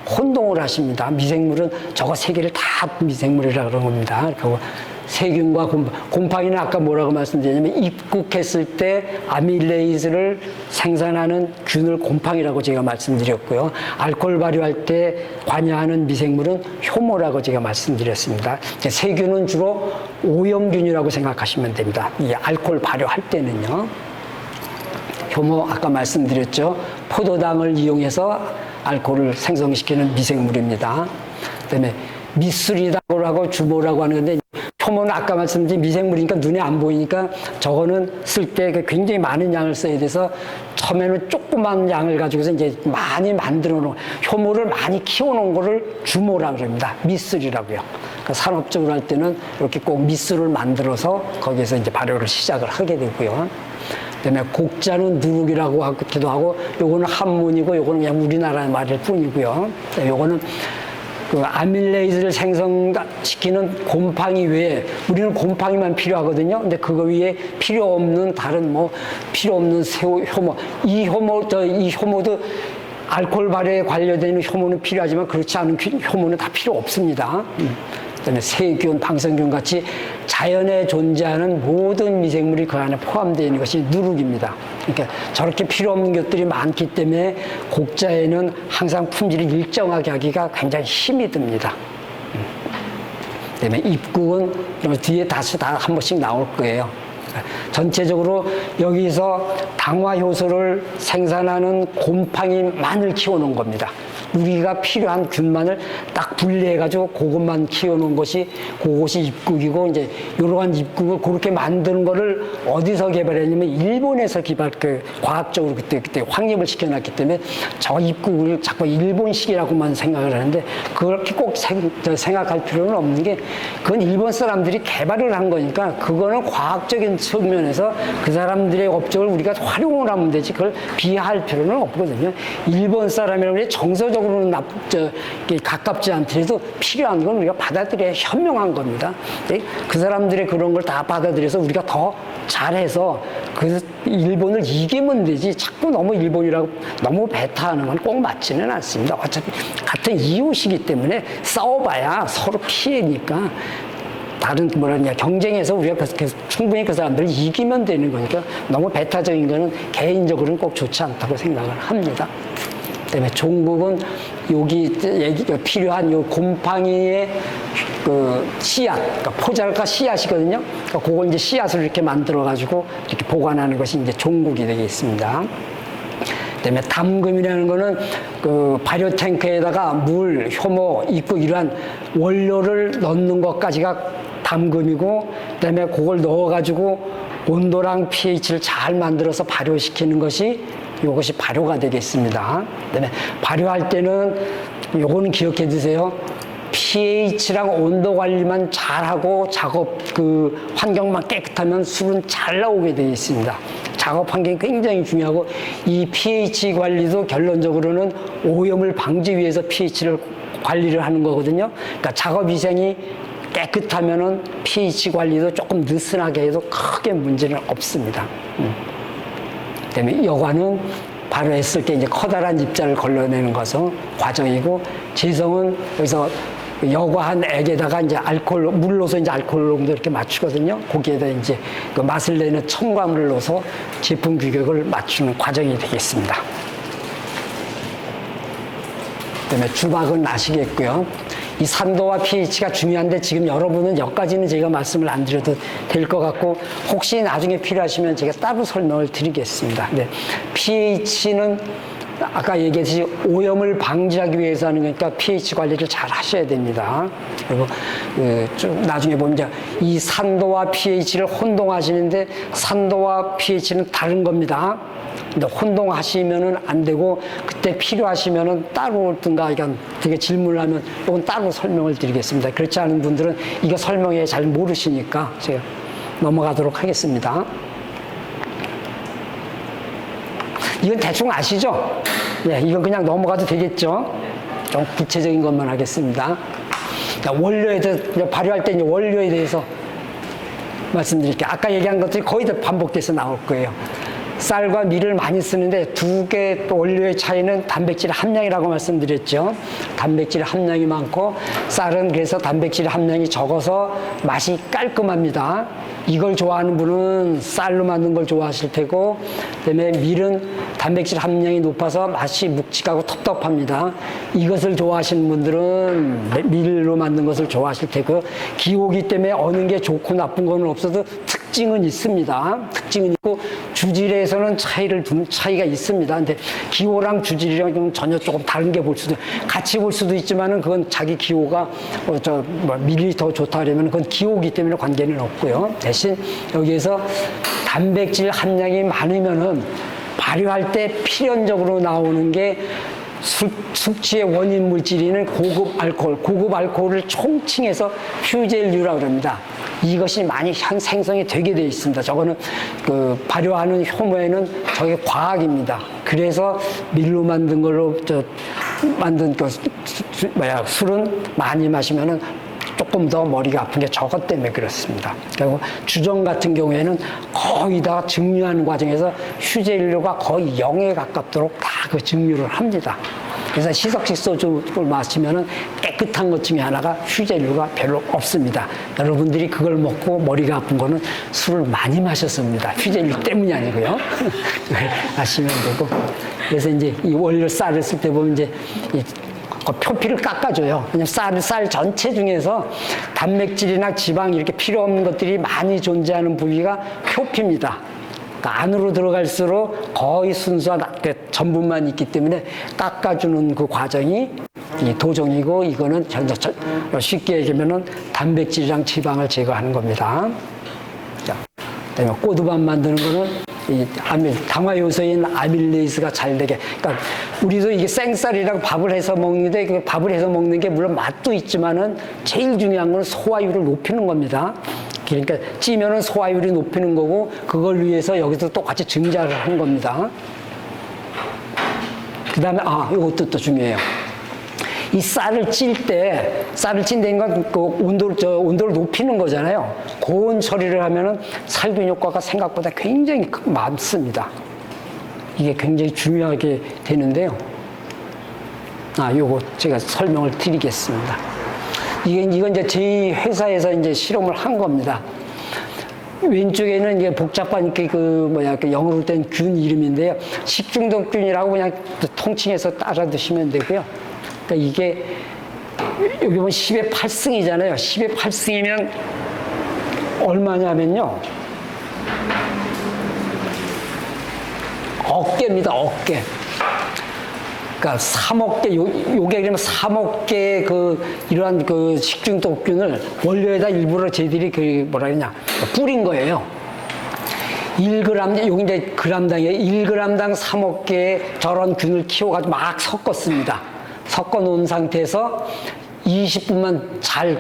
혼동을 하십니다. 미생물은 저거 세 개를 다 미생물이라고 그런 겁니다. 그리고 세균과 곰팡이는 아까 뭐라고 말씀드렸냐면 입국했을 때 아밀레이즈를 생산하는 균을 곰팡이라고 제가 말씀드렸고요. 알코올 발효할 때 관여하는 미생물은 효모라고 제가 말씀드렸습니다. 세균은 주로 오염균이라고 생각하시면 됩니다. 이 알코올 발효할 때는요. 효모 아까 말씀드렸죠. 포도당을 이용해서 알코올을 생성시키는 미생물입니다. 그다음에 미술이라고 하고 주모라고 하는 건데 효모는 아까 말씀드린 미생물이니까 눈에 안 보이니까 저거는 쓸 때 굉장히 많은 양을 써야 돼서 처음에는 조그만 양을 가지고서 이제 많이 만들어 놓은 효모를 많이 키워 놓은 거를 주모라고 그럽니다. 미술이라고요. 그러니까 산업적으로 할 때는 이렇게 꼭 미술을 만들어서 거기에서 이제 발효를 시작을 하게 되고요. 그다음에 곡자는 누룩이라고 하기도 하고 요거는 한문이고 요거는 그냥 우리나라 말일 뿐이고요. 요거는 그 아밀레이즈를 생성시키는 곰팡이 외에 우리는 곰팡이만 필요하거든요. 근데 그거 위에 필요 없는 다른 필요 없는 효모 이 효모도 알코올 발효에 관련된 효모는 필요하지만 그렇지 않은 효모는 다 필요 없습니다. 그다음에 세균, 방생균 같이 자연에 존재하는 모든 미생물이 그 안에 포함되어 있는 것이 누룩입니다. 그러니까 저렇게 필요 없는 것들이 많기 때문에 곡자에는 항상 품질을 일정하게 하기가 굉장히 힘이 듭니다. 그다음에 입국은 뒤에 다시 다 한 번씩 나올 거예요. 전체적으로 여기서 당화 효소를 생산하는 곰팡이만을 키워놓은 겁니다. 우리가 필요한 균만을 딱 분리해가지고 그것만 키워놓은 그것이 입국이고, 이제 이러한 입국을 그렇게 만드는 거를 어디서 개발했냐면 일본에서 과학적으로 그때 확립을 시켜놨기 때문에 저 입국을 자꾸 일본식이라고만 생각을 하는데 그렇게 꼭 생각할 필요는 없는 게 그건 일본 사람들이 개발을 한 거니까 그거는 과학적인 측면에서 그 사람들의 업적을 우리가 활용을 하면 되지 그걸 비하할 필요는 없거든요. 일본 사람이라고 정서적으로는 가깝지 않더라도 필요한 건 우리가 받아들여야 현명한 겁니다. 그 사람들의 그런 걸 다 받아들여서 우리가 더 잘해서 그 일본을 이기면 되지 자꾸 너무 일본이라고 너무 배타하는 건 꼭 맞지는 않습니다. 어차피 같은 이웃이기 때문에 싸워봐야 서로 피해니까 다른 경쟁에서 우리가 충분히 그 사람들을 이기면 되는 거니까 너무 배타적인 거는 개인적으로는 꼭 좋지 않다고 생각을 합니다. 그다음에 종북은 여기 필요한 요 곰팡이의 그 씨앗, 그러니까 포자가 씨앗이거든요. 그러니까 그걸 이제 씨앗을 이렇게 만들어가지고 이렇게 보관하는 것이 이제 종북이 되겠습니다. 그다음에 담금이라는 거는 그 발효 탱크에다가 물, 효모, 입국 이러한 원료를 넣는 것까지가 담금이고, 그다음에 그걸 넣어가지고 온도랑 pH를 잘 만들어서 발효시키는 것이 이것이 발효가 되겠습니다. 그다음에 발효할 때는 요거는 기억해 두세요. pH랑 온도 관리만 잘하고 작업 환경만 깨끗하면 술은 잘 나오게 되어 있습니다. 작업 환경이 굉장히 중요하고 이 pH 관리도 결론적으로는 오염을 방지 위해서 pH를 관리를 하는 거거든요. 그러니까 작업 위생이 깨끗하면은 pH 관리도 조금 느슨하게 해도 크게 문제는 없습니다. 그다음에 여과는 발효했을 때 이제 커다란 입자를 걸러내는 것은 과정이고, 제성은 여기서 여과한 액에다가 이제 물 넣어서 이제 알코올 농도 이렇게 맞추거든요. 거기에다 이제 그 맛을 내는 첨가물을 넣어서 제품 규격을 맞추는 과정이 되겠습니다. 그다음에 주박은 아시겠고요. 이 산도와 pH가 중요한데 지금 여러분은 여기까지는 제가 말씀을 안 드려도 될 것 같고, 혹시 나중에 필요하시면 제가 따로 설명을 드리겠습니다. 네, pH는 아까 얘기했듯이 오염을 방지하기 위해서 하는 거니까 pH 관리를 잘 하셔야 됩니다. 그리고 좀 나중에 보면 이제 이 산도와 pH를 혼동하시는데 산도와 pH는 다른 겁니다. 근데 혼동하시면은 안 되고 그때 필요하시면은 따로 든가 그러니까 되게 질문을 하면 이건 따로 설명을 드리겠습니다. 그렇지 않은 분들은 이거 설명에 잘 모르시니까 제가 넘어가도록 하겠습니다. 이건 대충 아시죠? 네, 이건 그냥 넘어가도 되겠죠? 좀 구체적인 것만 하겠습니다. 원료에 대해서, 발효할 때 이제 원료에 대해서 말씀드릴게요. 아까 얘기한 것들이 거의 다 반복돼서 나올 거예요. 쌀과 밀을 많이 쓰는데 두 개 원료의 차이는 단백질 함량이라고 말씀드렸죠. 단백질 함량이 많고 쌀은 그래서 단백질 함량이 적어서 맛이 깔끔합니다. 이걸 좋아하는 분은 쌀로 만든 걸 좋아하실 테고, 그다음에 밀은 단백질 함량이 높아서 맛이 묵직하고 텁텁합니다. 이것을 좋아하시는 분들은 밀로 만든 것을 좋아하실 테고, 기호기 때문에 어느 게 좋고 나쁜 건 없어도 특징은 있습니다. 특징은 있고 주질에서는 차이가 있습니다. 근데 기호랑 주질이랑 좀 전혀 조금 다른 게 볼 수도 같이 볼 수도 있지만은 그건 자기 기호가 밀이 더 좋다 그러면 그건 기호기 때문에 관계는 없고요. 대신 여기에서 단백질 함량이 많으면은 발효할 때 필연적으로 나오는 게 숙취의 원인 물질인 고급 알코올을 총칭해서 휴젤류라고 합니다. 이것이 많이 생성이 되게 되어 있습니다. 저거는 발효하는 효모에는 저게 과학입니다. 그래서 밀로 만든 걸로 만든 술은 많이 마시면은 조금 더 머리가 아픈 게 저것 때문에 그렇습니다. 그리고 주정 같은 경우에는 거의 다 증류하는 과정에서 휴재료가 거의 0에 가깝도록 다 그 증류를 합니다. 그래서 시석식 소주를 마시면은 깨끗한 것 중에 하나가 휴재료가 별로 없습니다. 여러분들이 그걸 먹고 머리가 아픈 거는 술을 많이 마셨습니다. 휴재료 때문이 아니고요. 아시면 되고. 그래서 이제 이 원료 쌀을 쓸 때 보면 이제 표피를 깎아줘요. 왜냐면 쌀 전체 중에서 단백질이나 지방 이렇게 필요 없는 것들이 많이 존재하는 부위가 표피입니다. 그러니까 안으로 들어갈수록 거의 순수한 전분만 있기 때문에 깎아주는 그 과정이 이 도정이고, 이거는 쉽게 얘기하면은 단백질이랑 지방을 제거하는 겁니다. 자, 그다음에 꼬두밥 만드는 거는 이 당화 요소인 아밀레이스가 잘 되게. 그러니까 우리도 이게 생쌀이라고 밥을 해서 먹는데 그 밥을 해서 먹는 게 물론 맛도 있지만은 제일 중요한 건 소화율을 높이는 겁니다. 그러니까 찌면은 소화율이 높이는 거고, 그걸 위해서 여기서 똑같이 증자를 하는 겁니다. 그 다음에 이것도 또 중요해요. 이 쌀을 찐다는 건 그 온도를 높이는 거잖아요. 고온 처리를 하면은 살균 효과가 생각보다 굉장히 많습니다. 이게 굉장히 중요하게 되는데요. 요거 제가 설명을 드리겠습니다. 이건 이제 저희 회사에서 이제 실험을 한 겁니다. 왼쪽에는 이게 복잡한 영어로 된 균 이름인데요. 식중독균이라고 그냥 통칭해서 따라 드시면 되고요. 그러니까 이게 여기 보면 10의 8승이잖아요. 10의 8승이면 얼마냐면요. 어깨입니다. 어깨. 그러니까 3억 개, 요게 그러면 3억 개 이러한 식중독균을 원료에다 일부러 저희들이 뿌린 거예요. 1g, 여기 이제 g당이에요. 1g당 3억 개의 저런 균을 키워가지고 막 섞었습니다. 섞어 놓은 상태에서 20분만 잘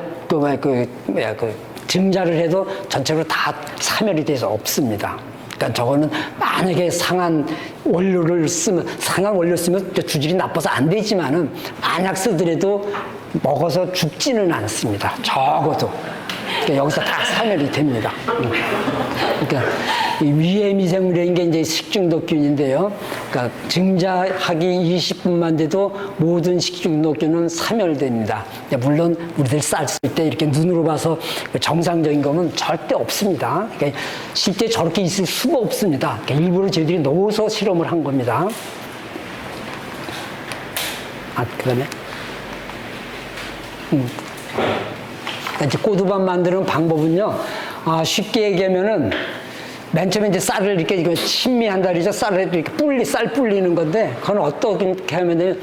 증자를 해도 전체로 다 사멸이 돼서 없습니다. 그러니까 저거는 만약에 상한 원료 쓰면 주질이 나빠서 안 되지만은 만약 쓰더라도 먹어서 죽지는 않습니다. 적어도. 그러니까 여기서 다 사멸이 됩니다. 그러니까 이 위해 미생물인 게 이제 식중독균인데요. 그러니까 증자하기 20분만 돼도 모든 식중독균은 사멸됩니다. 물론 우리들 쌀 쓸 때 이렇게 눈으로 봐서 정상적인 거는 절대 없습니다. 그러니까 실제 저렇게 있을 수가 없습니다. 그러니까 일부러 저희들이 넣어서 실험을 한 겁니다. 그다음에 이제 꼬두밥 만드는 방법은요. 쉽게 얘기하면은 맨 처음에 이제 쌀을 이렇게 이거 신미한다 그러죠. 쌀을 이렇게 쌀 불리는 건데, 그건 어떻게 하면 되냐,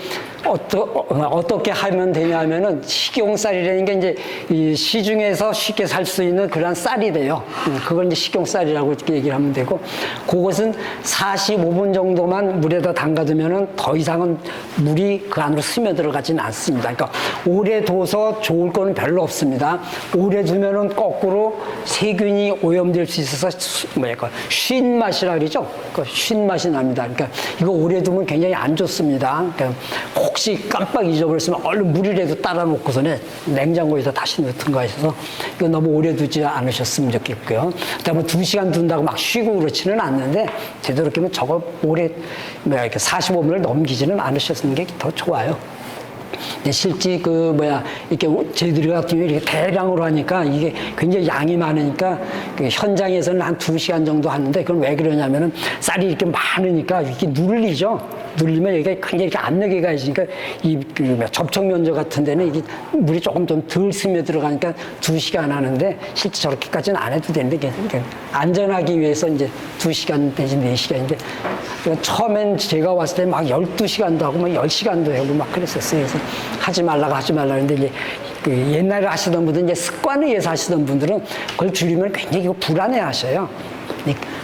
어떻게 하면 되냐 하면은 식용쌀이라는 게 이제 이 시중에서 쉽게 살 수 있는 그런 쌀이 돼요. 그걸 이제 식용쌀이라고 이렇게 얘기를 하면 되고, 그것은 45분 정도만 물에다 담가두면은 더 이상은 물이 그 안으로 스며 들어가지는 않습니다. 그러니까 오래 둬서 좋을 거는 별로 없습니다. 오래 두면은 거꾸로 세균이 오염될 수 있어서 쉰 맛이라 그러죠. 쉰 맛이 납니다. 그러니까 이거 오래 두면 굉장히 안 좋습니다. 그러니까 혹시 깜빡 잊어버렸으면 얼른 물이라도 따라 놓고서는 냉장고에다 다시 넣든가 해서 이거 너무 오래 두지 않으셨으면 좋겠고요. 그다음에 2시간 둔다고 막 쉬고 그렇지는 않는데 제대로 이렇게 저거 오래 이렇게 45분을 넘기지는 않으셨는 게 더 좋아요. 실제 이렇게 저희들 같은 경우에 이렇게 대량으로 하니까 이게 굉장히 양이 많으니까 그 현장에서는 한 2시간 정도 하는데 그건 왜 그러냐면은 쌀이 이렇게 많으니까 이렇게 눌리죠. 눌리면 여기가 굉장히 이렇게 압력이 가해지니까 접촉 면적 같은 데는 이게 물이 조금 좀 덜 스며 들어가니까 2시간 하는데 실제 저렇게까지는 안 해도 되는데 안전하기 위해서 이제 2시간 내지 4시간인데 처음엔 제가 왔을 때 막 12시간도 하고 막 10시간도 하고 막 그랬었어요. 그래서 하지 말라고 했는데 이제 옛날에 하시던 분들은 이제 습관에 의해서 하시던 분들은 그걸 줄이면 굉장히 불안해 하셔요.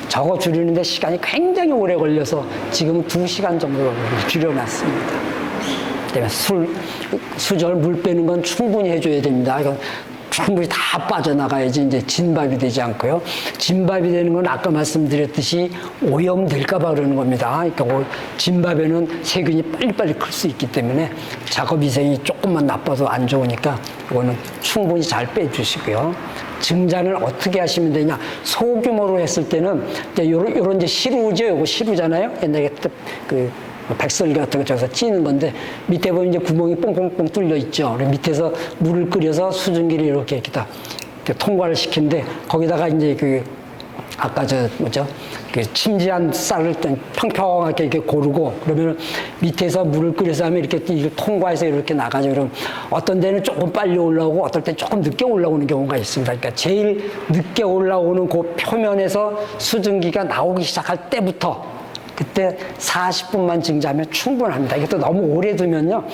저거 줄이는데 시간이 굉장히 오래 걸려서 지금은 2시간 정도로 줄여놨습니다. 그다음에 수절 물 빼는 건 충분히 해줘야 됩니다. 이건 충분히 다 빠져나가야지 이제 진밥이 되지 않고요. 진밥이 되는 건 아까 말씀드렸듯이 오염될까봐 그러는 겁니다. 그러니까 진밥에는 세균이 빨리빨리 클 수 있기 때문에 작업 위생이 조금만 나빠도 안 좋으니까 이거는 충분히 잘 빼주시고요. 증자는 어떻게 하시면 되냐? 소규모로 했을 때는 요런 이제 시루죠. 요거 시루잖아요. 옛날에 백설기 같은 거 저기서 찌는 건데 밑에 보면 이제 구멍이 뽕뽕뽕 뚫려 있죠. 밑에서 물을 끓여서 수증기를 이렇게 다 통과를 시키는데 거기다가 이제 아까 침지한 쌀을 평평하게 이렇게 고르고 그러면 밑에서 물을 끓여서 하면 이렇게 통과해서 이렇게 나가죠. 그럼 어떤 데는 조금 빨리 올라오고 어떨 때 조금 늦게 올라오는 경우가 있습니다. 그러니까 제일 늦게 올라오는 그 표면에서 수증기가 나오기 시작할 때부터 그때 40분만 증자하면 충분합니다. 이것도 너무 오래 두면요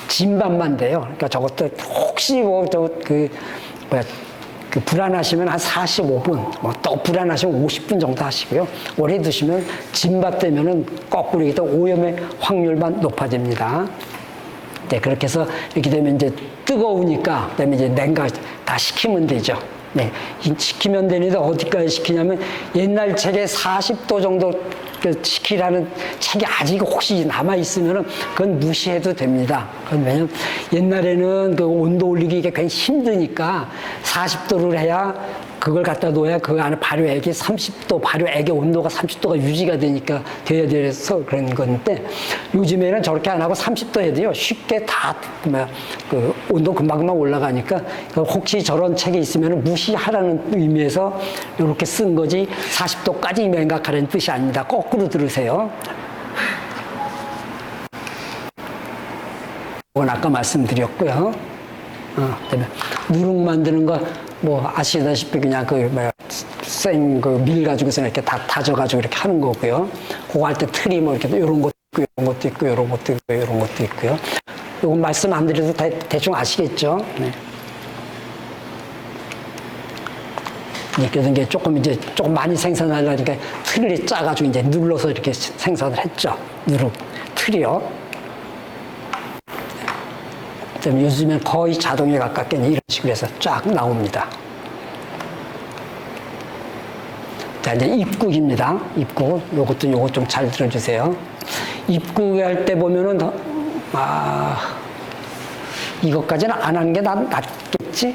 진밥만 돼요. 그러니까 저것도 혹시 불안하시면 한 45분, 또 불안하시면 50분 정도 하시고요. 오래 두시면 진밥 되면은 거꾸로 오염의 확률만 높아집니다. 네, 그렇게 해서 이렇게 되면 이제 뜨거우니까 그다음에 이제 냉각 다 식히면 되죠. 네, 식히면 되는데 어디까지 식히냐면 옛날 책에 40도 정도 식히라는 책이 아직 혹시 남아있으면 그건 무시해도 됩니다. 그건 왜냐면 옛날에는 온도 올리기가 굉장히 힘드니까 40도를 해야 그걸 갖다 놓아야 그 안에 발효액이 30도, 발효액의 온도가 30도가 유지가 되니까 돼야 돼서 그런 건데 요즘에는 저렇게 안 하고 30도 해도요 쉽게 다 온도 금방금방 올라가니까 혹시 저런 책이 있으면 무시하라는 의미에서 이렇게 쓴 거지 40도까지 냉각하라는 뜻이 아닙니다. 거꾸로 들으세요. 이건 아까 말씀드렸고요. 그다음에 누룩 만드는 거 아시다시피 그냥 밀 가지고서 이렇게 다 다져가지고 이렇게 하는 거고요. 그거 할 때 틀이 이렇게 이런 것도 있고, 이런 것도 있고, 이런 것도 있고, 이런 것도 있고요. 이건 말씀 안 드려도 대충 아시겠죠? 네. 그래서 이게 조금 많이 생산하려니까 틀을 짜가지고 이제 눌러서 이렇게 생산을 했죠. 누룩 틀이요. 요즘엔 거의 자동에 가깝게 이런 식으로 해서 쫙 나옵니다. 자, 이제 입국입니다. 입국. 요것 좀 잘 들어주세요. 입국할 때 보면은, 이것까지는 안 하는 게 낫겠지?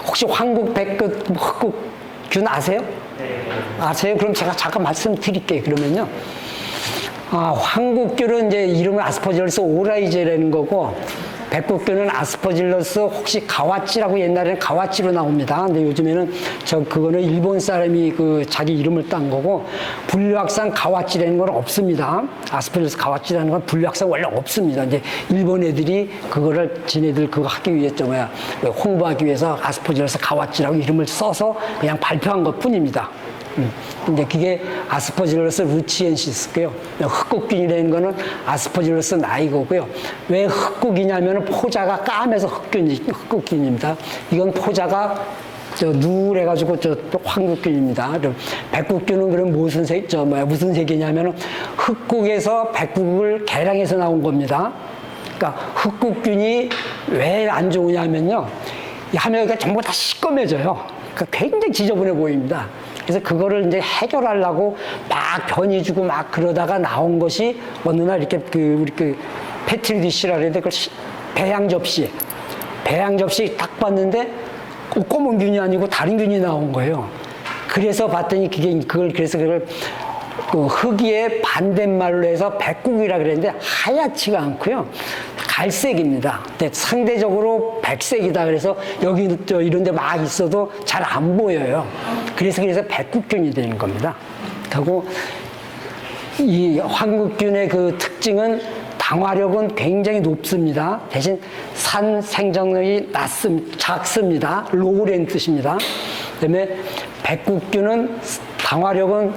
혹시 황국 백끝 흑국균 아세요? 네. 아세요? 그럼 제가 잠깐 말씀드릴게요. 그러면요. 황국균은 이제 이름은 아스퍼질러스 오라이제라는 거고, 백국균은 아스퍼질러스 혹시 가와찌라고 옛날에는 가와찌로 나옵니다. 근데 요즘에는 그거는 일본 사람이 자기 이름을 딴 거고 분류학상 가와찌라는 건 없습니다. 아스퍼질러스 가와찌라는 건 분류학상 원래 없습니다. 이제 일본 애들이 그거를 지네들 그거 하기 위해 홍보하기 위해서 아스퍼질러스 가와찌라고 이름을 써서 그냥 발표한 것 뿐입니다. 근데 그게 아스퍼질러스 루치엔시스고요. 흑국균이라는 거는 아스퍼질러스 나이거고요. 왜 흑국이냐면 포자가 까매서 흑국균입니다. 이건 포자가 누래가지고 황국균입니다. 백국균은 그럼 무슨 무슨 색이냐면 흑국에서 백국을 개량해서 나온 겁니다. 그러니까 흑국균이 왜 안 좋으냐면요. 하면가 전부 다 시꺼매져요. 그러니까 굉장히 지저분해 보입니다. 그래서 그거를 이제 해결하려고 막 변이주고 막 그러다가 나온 것이 어느 날 이렇게 우리 패트리 디시라 그래야 돼. 배양 접시 딱 봤는데 검은 균이 아니고 다른 균이 나온 거예요. 그래서 봤더니 그래서 그걸 흑이의 반대말로 해서 백국이라 그랬는데 하얗지가 않고요. 갈색입니다. 근데 상대적으로 백색이다. 그래서 여기 이런 데 막 있어도 잘 안 보여요. 그래서 백국균이 되는 겁니다. 그리고 이 황국균의 그 특징은 당화력은 굉장히 높습니다. 대신 산 생성력이 작습니다. 로우라는 뜻입니다. 그다음에 백국균은 당화력은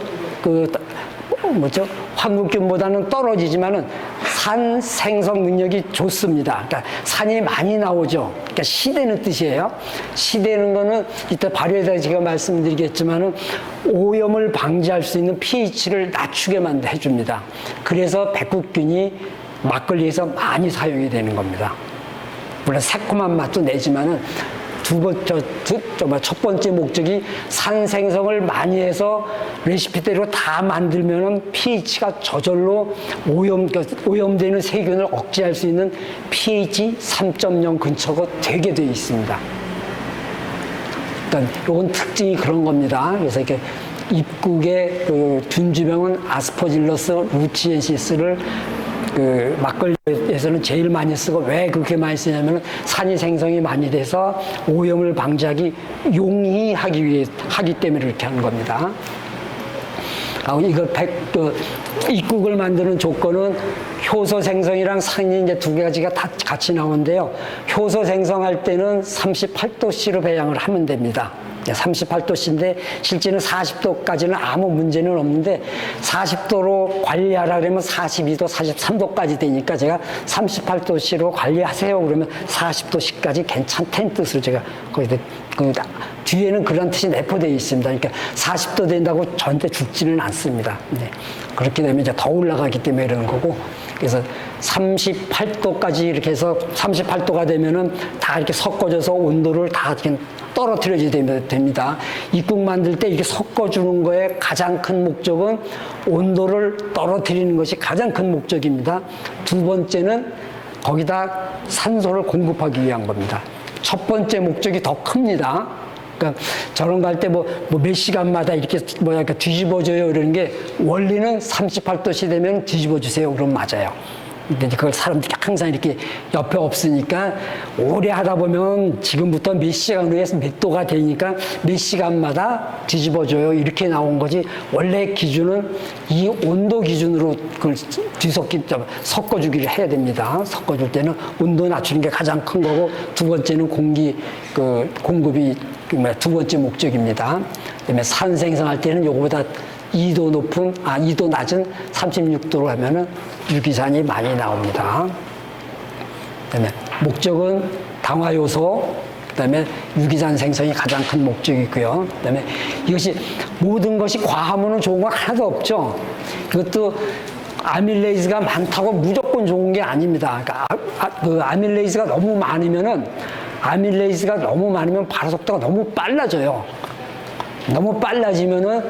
황국균보다는 떨어지지만은 산 생성 능력이 좋습니다. 그러니까 산이 많이 나오죠. 그러니까 시대는 뜻이에요. 시대는 거는 이따 발효에 대해서 제가 말씀드리겠지만은 오염을 방지할 수 있는 pH를 낮추게 해줍니다. 그래서 백국균이 막걸리에서 많이 사용이 되는 겁니다. 물론 새콤한 맛도 내지만은 첫 번째 목적이 산 생성을 많이 해서 레시피대로 다 만들면은 pH가 저절로 오염되는 세균을 억제할 수 있는 pH 3.0 근처가 되게 되어 있습니다. 일단 이건 특징이 그런 겁니다. 그래서 이렇게 입국의 균주병은 아스퍼질러스 루치엔시스를 막걸리에서는 제일 많이 쓰고 왜 그렇게 많이 쓰냐면 산이 생성이 많이 돼서 오염을 방지하기 용이하기 때문에 그렇게 하는 겁니다. 이거 입국을 만드는 조건은 효소 생성이랑 산이 이제 두 가지가 다 같이 나오는데요. 효소 생성할 때는 38도C로 배양을 하면 됩니다. 38도씨인데 실제는 40도까지는 아무 문제는 없는데 40도로 관리하라 그러면 42도, 43도까지 되니까 제가 38도씨로 관리하세요 그러면 40도씨까지 괜찮다는 뜻으로 제가 거기다 뒤에는 그런 뜻이 내포되어 있습니다. 그러니까 40도 된다고 저한테 죽지는 않습니다. 네. 그렇게 되면 이제 더 올라가기 때문에 이러는 거고 그래서 38도까지 이렇게 해서 38도가 되면은 다 이렇게 섞어져서 온도를 다 이렇게 떨어뜨려야 됩니다. 입국 만들 때 이렇게 섞어주는 거에 가장 큰 목적은 온도를 떨어뜨리는 것이 가장 큰 목적입니다. 두 번째는 거기다 산소를 공급하기 위한 겁니다. 첫 번째 목적이 더 큽니다. 그러니까 저런 거 할 때 몇 시간마다 이렇게 뒤집어줘요 이러는 게 원리는 38도씨 되면 뒤집어주세요 그럼 맞아요. 근데 그걸 사람들이 항상 이렇게 옆에 없으니까 오래 하다 보면 지금부터 몇 시간 후에 몇 도가 되니까 몇 시간마다 뒤집어줘요 이렇게 나온 거지 원래 기준은 이 온도 기준으로 그걸 섞어주기를 해야 됩니다. 섞어줄 때는 온도 낮추는 게 가장 큰 거고 두 번째는 공급이 두 번째 목적입니다. 그다음에 산 생성할 때는 요거보다 2도 낮은 36도로 하면은 유기산이 많이 나옵니다. 그다음에 목적은 당화 요소, 그다음에 유기산 생성이 가장 큰 목적이고요. 그다음에 이것이 모든 것이 과하면은 좋은 건 하나도 없죠. 이것도 아밀레이즈가 많다고 무조건 좋은 게 아닙니다. 그러니까 아밀레이즈가 너무 많으면 발효 속도가 너무 빨라져요. 너무 빨라지면은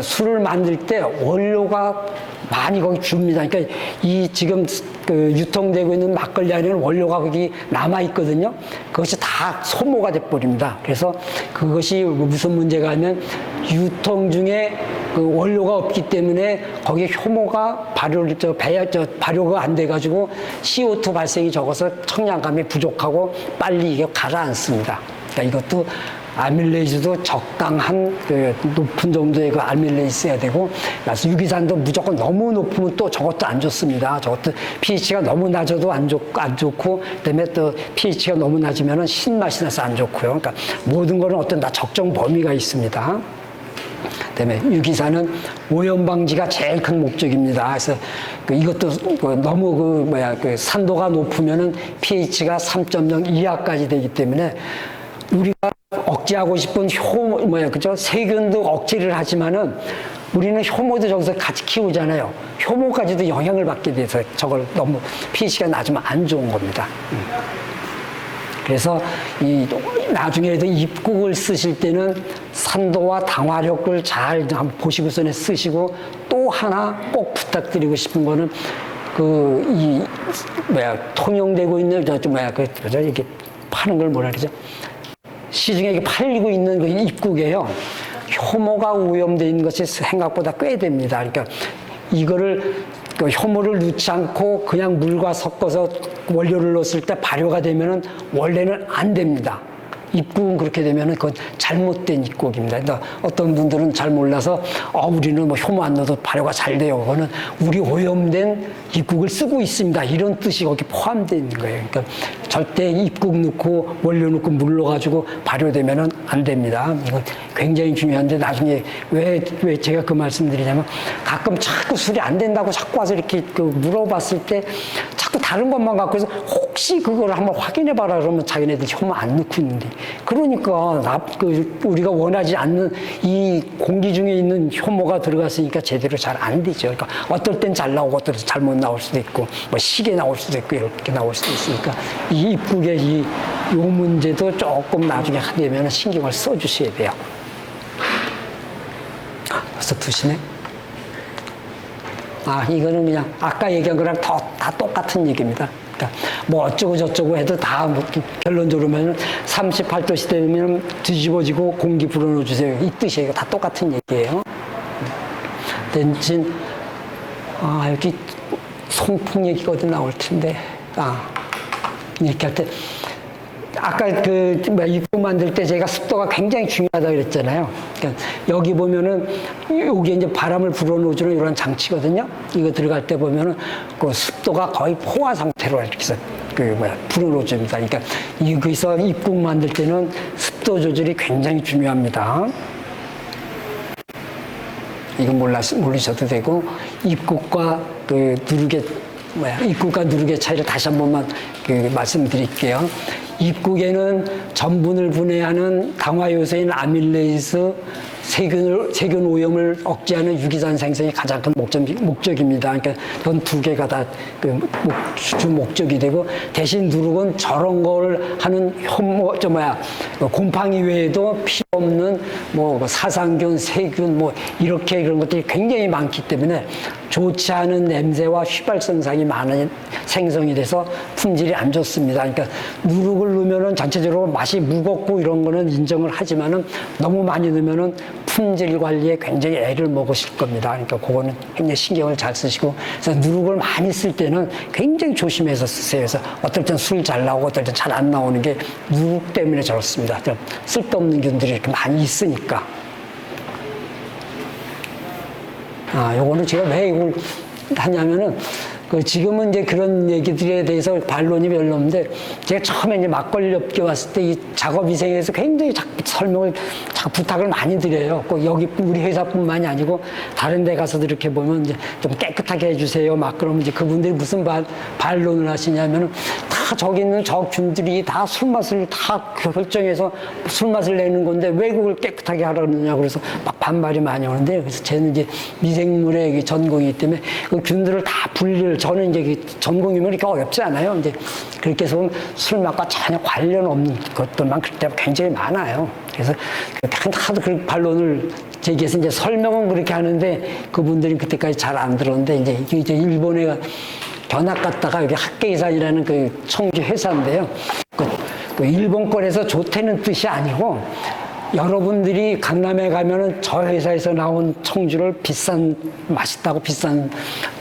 술을 만들 때 원료가 많이 거기 줍니다. 그러니까 지금 유통되고 있는 막걸리 안에는 원료가 거기 남아 있거든요. 그것이 다 소모가 돼 버립니다. 그래서 그것이 무슨 문제가 하면 유통 중에 원료가 없기 때문에 거기에 효모가 발효가 안 돼가지고 CO2 발생이 적어서 청량감이 부족하고 빨리 이게 가라앉습니다. 그러니까 이것도 아밀레이즈도 적당한 높은 정도의 아밀레이즈 써야 되고, 그래서 유기산도 무조건 너무 높으면 또 저것도 안 좋습니다. 저것도 pH가 너무 낮아도 안 좋고, 그다음에 또 pH가 너무 낮으면 신맛이 나서 안 좋고요. 그러니까 모든 거는 어떤 다 적정 범위가 있습니다. 그다음에 유기사는 오염 방지가 제일 큰 목적입니다. 그래서 이것도 너무 산도가 높으면은 pH가 3.0 이하까지 되기 때문에 우리가 억제하고 싶은 그죠? 세균도 억제를 하지만은 우리는 효모도 저기서 같이 키우잖아요. 효모까지도 영향을 받게 돼서 저걸 너무 pH가 낮으면 안 좋은 겁니다. 그래서 나중에도 입국을 쓰실 때는 산도와 당화력을 잘 보시고서는 쓰시고, 또 하나 꼭 부탁드리고 싶은 거는 통용되고 있는 이렇게 파는 걸 뭐라 그러죠? 시중에 팔리고 있는 그 입국에요. 효모가 오염되어 있는 것이 생각보다 꽤 됩니다. 그러니까 이거를 효모를 넣지 않고 그냥 물과 섞어서 원료를 넣었을 때 발효가 되면은 원래는 안 됩니다. 입국은 그렇게 되면은 그건 잘못된 입국입니다. 그러니까 어떤 분들은 잘 몰라서 우리는 뭐 효모 안 넣어도 발효가 잘 돼요. 그거는 우리 오염된 입국을 쓰고 있습니다. 이런 뜻이 거기 포함되어 있는 거예요. 그러니까 절대 입국 넣고 원료 넣고 물 넣어가지고 발효되면은 안 됩니다. 이건 굉장히 중요한데, 나중에 왜 제가 그 말씀드리냐면, 가끔 자꾸 술이 안 된다고 자꾸 와서 이렇게 물어봤을 때 자꾸 다른 것만 갖고 해서 혹시 그걸 한번 확인해봐라 그러면 자기네들 효모 안 넣고 있는데, 그러니까 우리가 원하지 않는 이 공기 중에 있는 효모가 들어갔으니까 제대로 잘 안 되죠. 그러니까 어떨 땐 잘 나오고 어떨 땐 잘못 나올 수도 있고, 뭐 시게 나올 수도 있고 이렇게 나올 수도 있으니까 이 입국의 요 문제도 조금 나중에 되면 신경을 써주셔야 돼요. 벌써 2시네? 이거는 그냥 아까 얘기한 거랑 다 똑같은 얘기입니다. 그러니까 뭐 어쩌고 저쩌고 해도 다 결론적으로 보면 38도씨 되면 뒤집어지고 공기 불어넣어 주세요. 이 뜻이에요. 다 똑같은 얘기예요. 대신 여기 송풍 얘기가 어디 나올 텐데, 이렇게 할 때 아까 입국 만들 때 제가 습도가 굉장히 중요하다고 그랬잖아요. 그러니까 여기 보면은 여기 이제 바람을 불어넣어주는 이런 장치거든요. 이거 들어갈 때 보면은 그 습도가 거의 포화 상태로 이렇게 해서 불어넣어줍니다. 그러니까 여기서 입국 만들 때는 습도 조절이 굉장히 중요합니다. 이건 모르셔도 되고, 입국과 입국과 누룩의 차이를 다시 한 번만 말씀드릴게요. 입국에는 전분을 분해하는 당화 요소인 아밀레이스, 세균 오염을 억제하는 유기산 생성이 가장 큰 목적입니다. 그러니까 그건 2개가 다 주 목적이 되고, 대신 누룩은 저런 걸 하는 곰팡이 외에도 필요 없는 사상균, 세균 이렇게 그런 것들이 굉장히 많기 때문에 좋지 않은 냄새와 휘발성상이 많은 생성이 돼서 품질이 안 좋습니다. 그러니까 누룩을 넣으면은 전체적으로 맛이 무겁고 이런 거는 인정을 하지만은 너무 많이 넣으면은 품질 관리에 굉장히 애를 먹으실 겁니다. 그러니까 그거는 굉장히 신경을 잘 쓰시고, 그래서 누룩을 많이 쓸 때는 굉장히 조심해서 쓰세요. 그래서 어떨 땐 술 잘 나오고 어떨 땐 잘 안 나오는 게 누룩 때문에 저렇습니다. 쓸데없는 균들이 이렇게 많이 있으니까. 요거는 제가 왜 이걸 하냐면은, 지금은 이제 그런 얘기들에 대해서 반론이 별로 없는데, 제가 처음에 이제 막걸리 업계 왔을 때 이 작업위생에서 굉장히 설명을 부탁을 많이 드려요. 꼭 여기 우리 회사뿐만이 아니고 다른 데 가서도 이렇게 보면 이제 좀 깨끗하게 해주세요. 그러면 이제 그분들이 무슨 반론을 하시냐면은, 다 저기 있는 저 균들이 다 술맛을 다 결정해서 술맛을 내는 건데 왜 그걸 깨끗하게 하라느냐 그래서 막 반발이 많이 오는데, 그래서 저는 이제 미생물의 전공이기 때문에 그 균들을 다 분리를, 저는 이제 전공이면 이렇게 어렵지 않아요. 이제 그렇게 해서 술맛과 전혀 관련 없는 것들만 그때 굉장히 많아요. 그래서 하도 그 반론을 제기해서 이제 설명은 그렇게 하는데 그분들이 그때까지 잘 안 들었는데, 이제 일본에 견학 갔다가 여기 학계이산이라는 그 청주 회사인데요. 그 일본 거에서 좋다는 뜻이 아니고, 여러분들이 강남에 가면은 저 회사에서 나온 청주를 맛있다고 비싼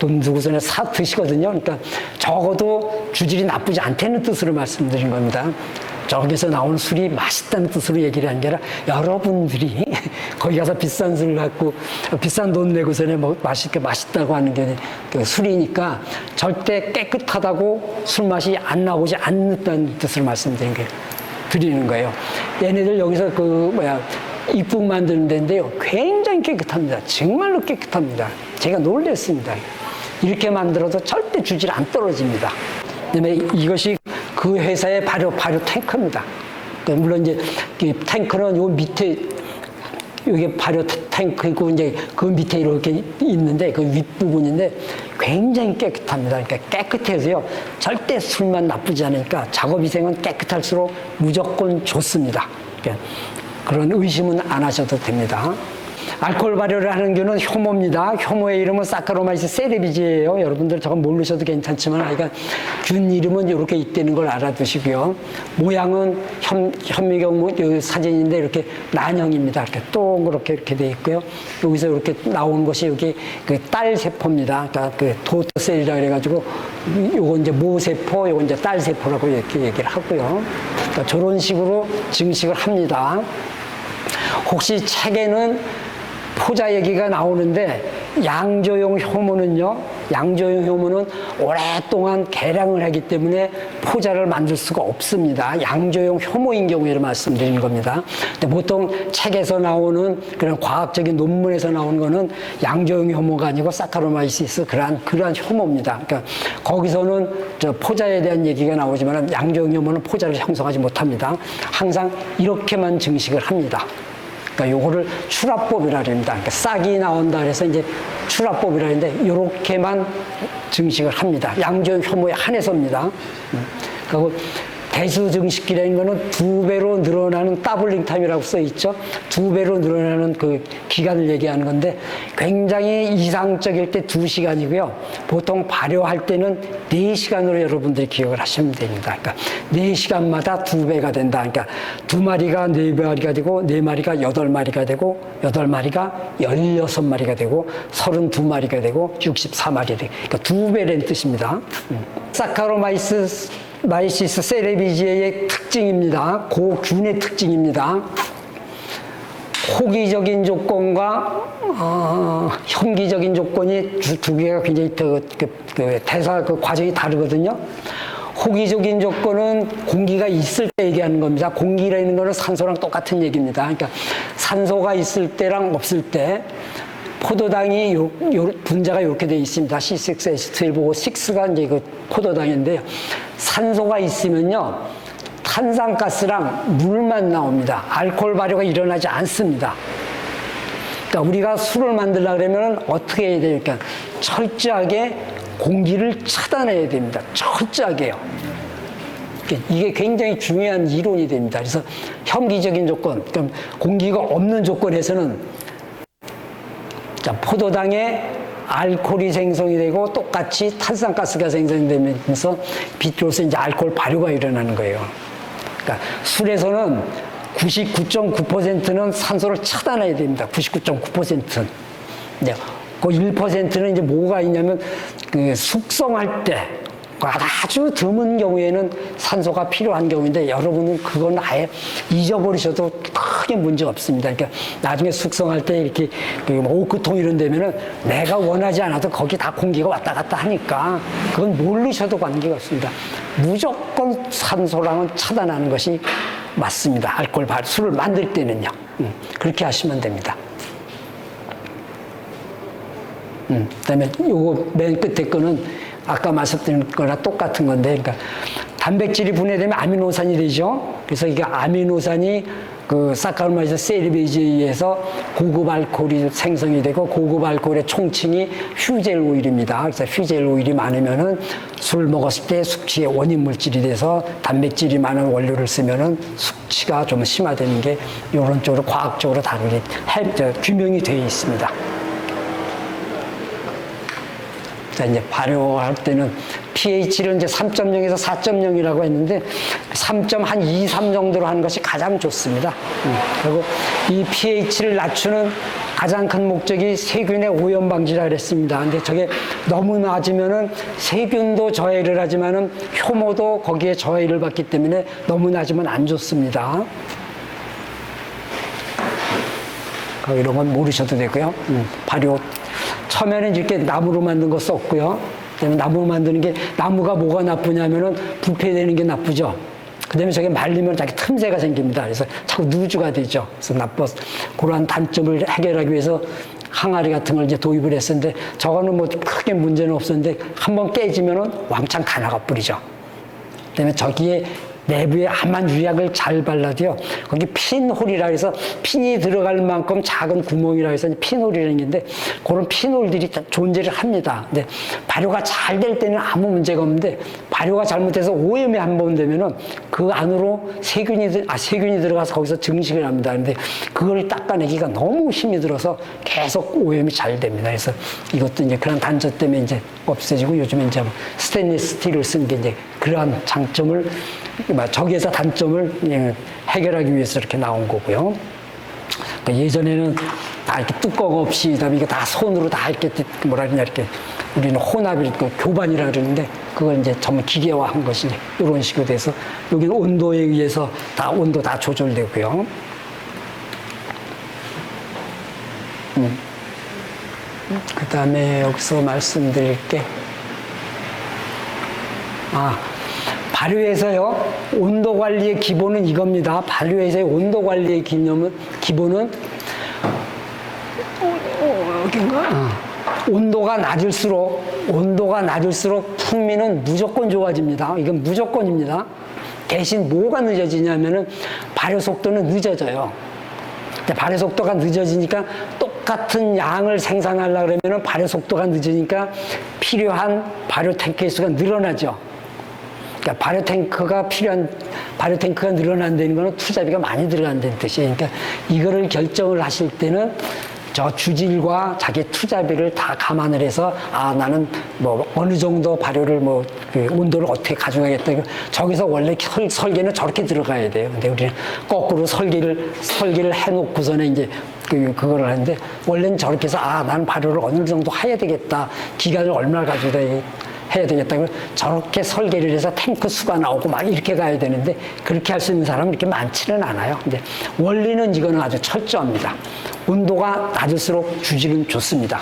돈 주고서 사 드시거든요. 그러니까 적어도 주질이 나쁘지 않다는 뜻으로 말씀드린 겁니다. 저기서 나오는 술이 맛있다는 뜻으로 얘기를 한 게 아니라, 여러분들이 거기 가서 비싼 술 갖고 비싼 돈 내고서는 맛있다고 하는 게 술이니까 절대 깨끗하다고 술 맛이 안 나오지 않는다는 뜻으로 드리는 거예요. 얘네들 여기서 입국 만드는 데인데요. 굉장히 굉장히 깨끗합니다. 정말로 깨끗합니다. 제가 놀랐습니다. 이렇게 만들어도 절대 주질 안 떨어집니다. 그다음에 이것이 그 회사의 발효 탱크입니다. 물론 이제 탱크는 요 밑에 이게 발효 탱크이고 이제 그 밑에 이렇게 있는데 그 윗부분인데 굉장히 깨끗합니다. 그러니까 깨끗해서요. 절대 술만 나쁘지 않으니까 작업위생은 깨끗할수록 무조건 좋습니다. 그러니까 그런 의심은 안 하셔도 됩니다. 알코올 발효를 하는 균은 효모입니다. 효모의 이름은 사카로마이스 세레비지예요. 여러분들 저건 모르셔도 괜찮지만 그러니까 균 이름은 이렇게 있다는 걸 알아두시고요. 모양은 현미경 사진인데 이렇게 난형입니다. 이렇게 동그랗게 이렇게 돼 있고요. 여기서 이렇게 나오는 것이 여기 그 딸 세포입니다. 그러니까 그 도터셀이라 그래가지고 요거 이제 모세포, 요거 이제 딸 세포라고 이렇게 얘기를 하고요. 그러니까 저런 식으로 증식을 합니다. 혹시 책에는 포자 얘기가 나오는데 양조용 효모는요, 양조용 효모는 오랫동안 개량을 하기 때문에 포자를 만들 수가 없습니다. 양조용 효모인 경우에 말씀드리는 겁니다. 근데 보통 책에서 나오는 그런 과학적인 논문에서 나오는 거는 양조용 효모가 아니고 사카로마이시스 그러한 효모입니다. 그러니까 거기서는 저 포자에 대한 얘기가 나오지만 양조용 효모는 포자를 형성하지 못합니다. 항상 이렇게만 증식을 합니다. 그러니까 요거를 출합법이라 합니다. 그러니까 싹이 나온다 그래서 이제 출합법이라 하는데 요렇게만 증식을 합니다. 양조용 효모에 한해서입니다. 그리고 대수 증식기라는 거는 2배로 늘어나는 더블링 타임이라고 써 있죠. 2배로 늘어나는 그 기간을 얘기하는 건데 굉장히 이상적일 때 2시간이고요. 보통 발효할 때는 4시간으로 여러분들이 기억을 하시면 됩니다. 그러니까 4시간마다 2배가 된다. 그러니까 2마리가 4마리가 되고 4마리가 8마리가 되고 8마리가 16마리가 되고 32마리가 되고 64마리 되고 그러니까 2배라는 뜻입니다. 사카로마이시스 세레비지의 특징입니다. 고균의 특징입니다. 호기적인 조건과 현기적인 조건이 두 개가 굉장히 대사 그 과정이 다르거든요. 호기적인 조건은 공기가 있을 때 얘기하는 겁니다. 공기라는 거는 산소랑 똑같은 얘기입니다. 그러니까 산소가 있을 때랑 없을 때 포도당이 분자가 이렇게 되어 있습니다. C6H12O 6가 이제 그 포도당인데요. 산소가 있으면요, 탄산가스랑 물만 나옵니다. 알코올 발효가 일어나지 않습니다. 그러니까 우리가 술을 만들려고 그러면 어떻게 해야 되니까 철저하게 공기를 차단해야 됩니다. 철저하게요. 이게 굉장히 중요한 이론이 됩니다. 그래서 현기적인 조건, 그러니까 공기가 없는 조건에서는 포도당에 알코올이 생성이 되고 똑같이 탄산가스가 생성이 되면서 비로소 이제 알코올 발효가 일어나는 거예요. 그러니까 술에서는 99.9%는 산소를 차단해야 됩니다. 99.9%는. 이제 그 1%는 이제 뭐가 있냐면 그 숙성할 때 아주 드문 경우에는 산소가 필요한 경우인데 여러분은 그건 아예 잊어버리셔도 크게 문제 없습니다. 그러니까 나중에 숙성할 때 이렇게 오크통 이런 데면은 내가 원하지 않아도 거기 다 공기가 왔다 갔다 하니까 그건 모르셔도 관계가 없습니다. 무조건 산소랑은 차단하는 것이 맞습니다. 알코올 술을 만들 때는요. 그렇게 하시면 됩니다. 그다음에 요거 맨 끝에 거는 아까 말씀드린 거랑 똑같은 건데, 그러니까 단백질이 분해되면 아미노산이 되죠. 그래서 이게 아미노산이 그 사카로마이스 세레비지에 의해서 고급 알코올이 생성이 되고 고급 알코올의 총칭이 휴젤 오일입니다. 그래서 휴젤 오일이 많으면은 술 먹었을 때 숙취의 원인 물질이 돼서 단백질이 많은 원료를 쓰면은 숙취가 좀 심화되는 게 이런 쪽으로 과학적으로 다르게 규명이 되어 있습니다. 자, 이제 발효할 때는 pH를 이제 3.0에서 4.0이라고 했는데 3.2, 3 정도로 하는 것이 가장 좋습니다. 그리고 이 pH를 낮추는 가장 큰 목적이 세균의 오염 방지라 그랬습니다. 근데 저게 너무 낮으면은 세균도 저해를 하지만은 효모도 거기에 저해를 받기 때문에 너무 낮으면 안 좋습니다. 이런 건 모르셔도 되고요. 발효 처음에는 이렇게 나무로 만든 거 썼고요. 그다음에 나무로 만드는 게 나무가 뭐가 나쁘냐면은 부패되는 게 나쁘죠. 그다음에 저게 말리면 자기 틈새가 생깁니다. 그래서 자꾸 누주가 되죠. 그래서 나빠서 그러한 단점을 해결하기 위해서 항아리 같은 걸 이제 도입을 했었는데 저거는 뭐 크게 문제는 없었는데 한번 깨지면은 왕창 다 나가버리죠. 그다음에 저기에 내부에 암만 유약을 잘 발라도요, 거기 핀홀이라 해서 핀이 들어갈 만큼 작은 구멍이라 해서 핀홀이라는 게 있는데, 그런 핀홀들이 존재를 합니다. 근데 발효가 잘 될 때는 아무 문제가 없는데, 발효가 잘못돼서 오염이 한 번 되면은 그 안으로 세균이 들어가서 거기서 증식을 합니다. 근데 그걸 닦아내기가 너무 힘이 들어서 계속 오염이 잘 됩니다. 그래서 이것도 이제 그런 단점 때문에 이제 없어지고, 요즘에 이제 스테인리스 스틸을 쓴 게 이제 그러한 장점을, 저기에서 단점을 해결하기 위해서 이렇게 나온 거고요. 그러니까 예전에는 다 이렇게 뚜껑 없이, 그다음에 이거 다 손으로 다 이렇게 뭐라 그러냐, 이렇게 우리는 혼합이 교반이라 그러는데, 그걸 이제 전부 기계화한 것이 이런 식으로 돼서 여기는 온도에 의해서 온도 다 조절되고요. 그다음에 여기서 말씀드릴 게, 발효에서요, 온도 관리의 기본은 이겁니다. 발효에서의 온도 관리의 기본은 온도가 낮을수록 풍미는 무조건 좋아집니다. 이건 무조건입니다. 대신 뭐가 늦어지냐면은 발효 속도는 늦어져요. 발효 속도가 늦어지니까 똑같은 양을 생산하려고 그러면은 발효 속도가 늦으니까 필요한 발효 탱크의 수가 늘어나죠. 그러니까 발효 탱크가 늘어난다는 거는 투자비가 많이 들어간다는 뜻이에요. 그러니까 이거를 결정을 하실 때는 저 주질과 자기 투자비를 다 감안을 해서, 나는 뭐 어느 정도 발효를 그 온도를 어떻게 가져가겠다. 저기서 원래 설계는 저렇게 들어가야 돼요. 근데 우리는 거꾸로 설계를 해놓고서는 이제 그거를 하는데, 원래는 저렇게 해서 나는 발효를 어느 정도 해야 되겠다. 기간을 얼마나 가지고 해야 되겠다. 저렇게 설계를 해서 탱크 수가 나오고 막 이렇게 가야 되는데, 그렇게 할 수 있는 사람은 이렇게 많지는 않아요. 근데 원리는 이거는 아주 철저합니다. 온도가 낮을수록 주질은 좋습니다.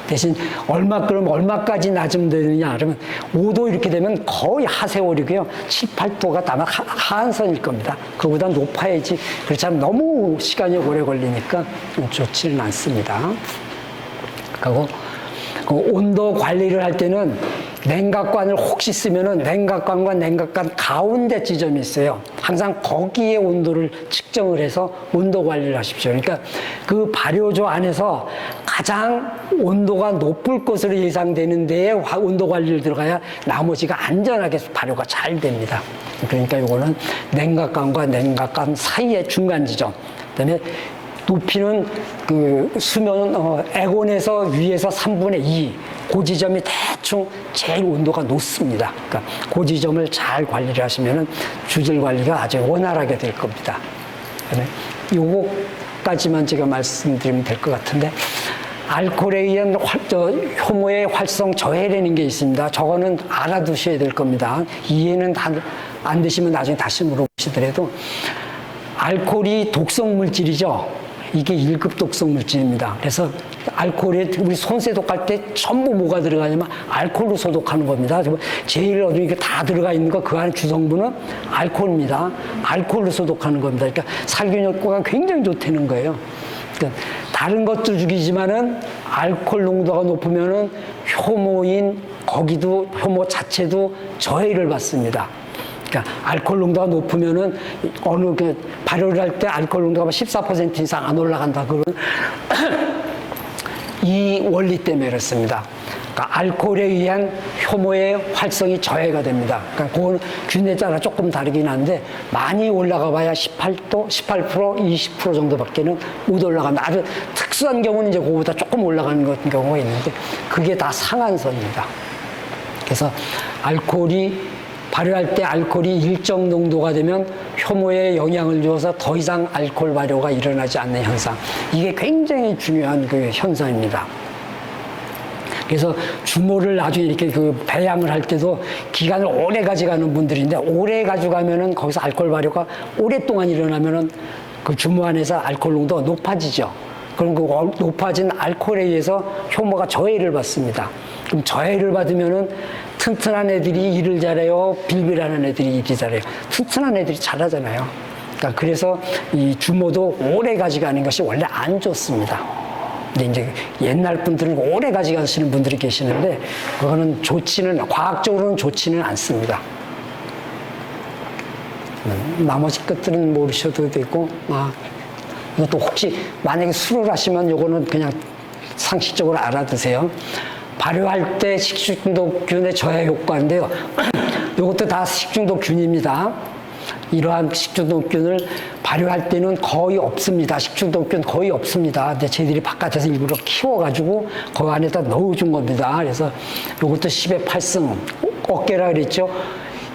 대신 얼마까지 낮으면 되느냐 그러면 5도 이렇게 되면 거의 하세월이고요. 7, 8도가 다만 하한선일 겁니다. 그거보다 높아야지. 그렇지 않으면 너무 시간이 오래 걸리니까 좋지는 않습니다. 그리고 그 온도 관리를 할 때는 냉각관을 혹시 쓰면은 냉각관과 냉각관 가운데 지점이 있어요. 항상 거기에 온도를 측정을 해서 온도 관리를 하십시오. 그러니까 그 발효조 안에서 가장 온도가 높을 것으로 예상되는 데에 온도 관리를 들어가야 나머지가 안전하게 발효가 잘 됩니다. 그러니까 이거는 냉각관과 냉각관 사이의 중간 지점. 그다음에 높이는 그 수면, 에곤에서 위에서 3분의 2. 그 지점이 대충 제일 온도가 높습니다. 그러니까 그 지점을 잘 관리를 하시면은 주질 관리가 아주 원활하게 될 겁니다. 요거까지만 제가 말씀드리면 될 것 같은데, 알코올에 의한 효모의 활성 저해라는 게 있습니다. 저거는 알아두셔야 될 겁니다. 이해는 안 되시면 나중에 다시 물어보시더라도, 알코올이 독성 물질이죠. 이게 1급 독성 물질입니다. 그래서 알코올에 우리 손 세독할 때 전부 뭐가 들어가냐면 알코올로 소독하는 겁니다. 제일 어디 이게 다 들어가 있는 거 그 안에 주성분은 알코올입니다. 알코올로 소독하는 겁니다. 그러니까 살균 효과가 굉장히 좋다는 거예요. 그러니까 다른 것도 죽이지만은 알코올 농도가 높으면은 효모 자체도 저해를 받습니다. 그러니까 알코올 농도가 높으면은 발효를 할 때 알코올 농도가 14% 이상 안 올라간다. 그런 이 원리 때문에 그렇습니다. 그러니까 알코올에 의한 효모의 활성이 저해가 됩니다. 그러니까 그건 균에 따라 조금 다르긴 한데, 많이 올라가 봐야 18%, 20% 정도밖에는 못 올라갑니다. 아주 특수한 경우는 이제 그거보다 조금 올라가는 경우가 있는데, 그게 다 상한선입니다. 그래서 발효할 때 알코올이 일정 농도가 되면 효모에 영향을 줘서 더 이상 알코올 발효가 일어나지 않는 현상. 이게 굉장히 중요한 그 현상입니다. 그래서 주모를 나중에 이렇게 배양을 할 때도 기간을 오래 가져가는 분들인데, 오래 가져가면은 거기서 알코올 발효가 오랫동안 일어나면은 그 주모 안에서 알코올 농도가 높아지죠. 그럼 그 높아진 알코올에 의해서 효모가 저해를 받습니다. 그럼 저해를 받으면은 튼튼한 애들이 일을 잘해요, 빌빌하는 애들이 일을 잘해요. 튼튼한 애들이 잘하잖아요. 그러니까 그래서 이 주모도 오래 가져가는 것이 원래 안 좋습니다. 근데 이제 옛날 분들은 오래 가져가시는 분들이 계시는데 그거는 과학적으로는 좋지는 않습니다. 나머지 것들은 모르셔도 되고, 이것도 혹시 만약에 술을 하시면 요거는 그냥 상식적으로 알아두세요. 발효할 때 식중독균의 저해 효과인데요. 요것도 다 식중독균입니다. 이러한 식중독균을 발효할 때는 거의 없습니다. 식중독균 거의 없습니다. 근데 쟤들이 바깥에서 일부러 키워가지고 그 안에다 넣어준 겁니다. 그래서 요것도 10의 8승, 어깨라 그랬죠.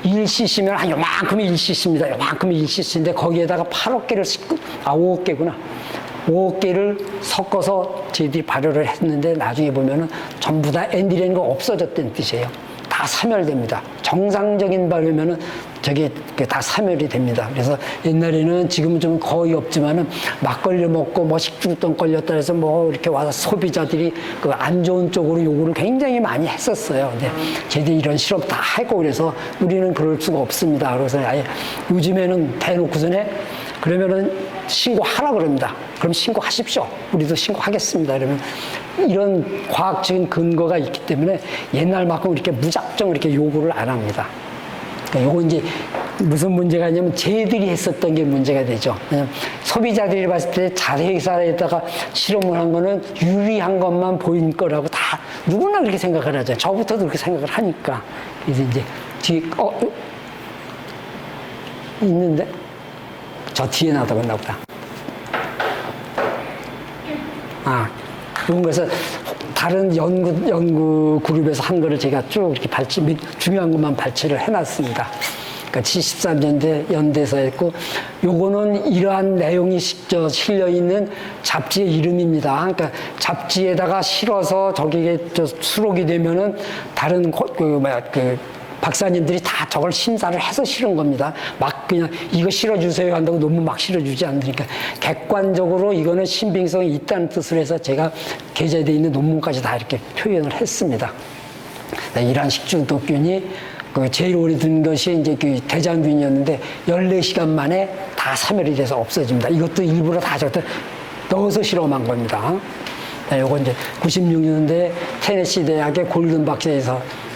1cc면 한 요만큼이 1cc입니다. 요만큼이 1cc인데 거기에다가 8어깨를 5어깨구나. 5어깨를 섞어서 저희들이 발효를 했는데 나중에 보면은 전부 다 엔디라는 거 없어졌다는 뜻이에요. 다 사멸됩니다. 정상적인 발효면은 저게 다 사멸이 됩니다. 그래서 옛날에는 지금은 좀 거의 없지만은 막걸리 먹고 뭐 식중독 걸렸다 해서 뭐 이렇게 와서 소비자들이 그 안 좋은 쪽으로 요구를 굉장히 많이 했었어요. 근데 쟤들이 이런 실험 다 하고 그래서 우리는 그럴 수가 없습니다. 그래서 아예 요즘에는 대놓고서는 그러면은 신고하라 그럽니다. 그럼 신고하십시오. 우리도 신고하겠습니다. 그러면 이런 과학적인 근거가 있기 때문에 옛날만큼 이렇게 무작정 이렇게 요구를 안 합니다. 그러니까 요거 이제 무슨 문제가 있냐면 쟤들이 했었던 게 문제가 되죠. 왜냐면 소비자들이 봤을 때 자회사에다가 실험을 한 거는 유리한 것만 보인 거라고 다 누구나 그렇게 생각을 하죠. 저부터도 그렇게 생각을 하니까. 그래서 이제 뒤에 있는데 저 뒤에 놔뒀나 보다. 그런 거에서 다른 연구 그룹에서 한 거를 제가 쭉 이렇게 중요한 것만 발췌를 해놨습니다. 그러니까 73년대 연대에서 했고, 요거는 이러한 내용이 실려 있는 잡지의 이름입니다. 그러니까 잡지에다가 실어서 저기에 수록이 되면은 다른 박사님들이 다 저걸 심사를 해서 실은 겁니다. 막 그냥 이거 실어주세요 한다고 논문 막 실어주지 않으니까 객관적으로 이거는 신빙성이 있다는 뜻으로 해서 제가 게재되어 있는 논문까지 다 이렇게 표현을 했습니다. 이러한 식중독균이 제일 오래 든 것이 이제 그 대장균이었는데 14시간 만에 다 사멸이 돼서 없어집니다. 이것도 일부러 다 저기다 넣어서 실험한 겁니다. 요거 이제 96년대 테네시 대학의 골든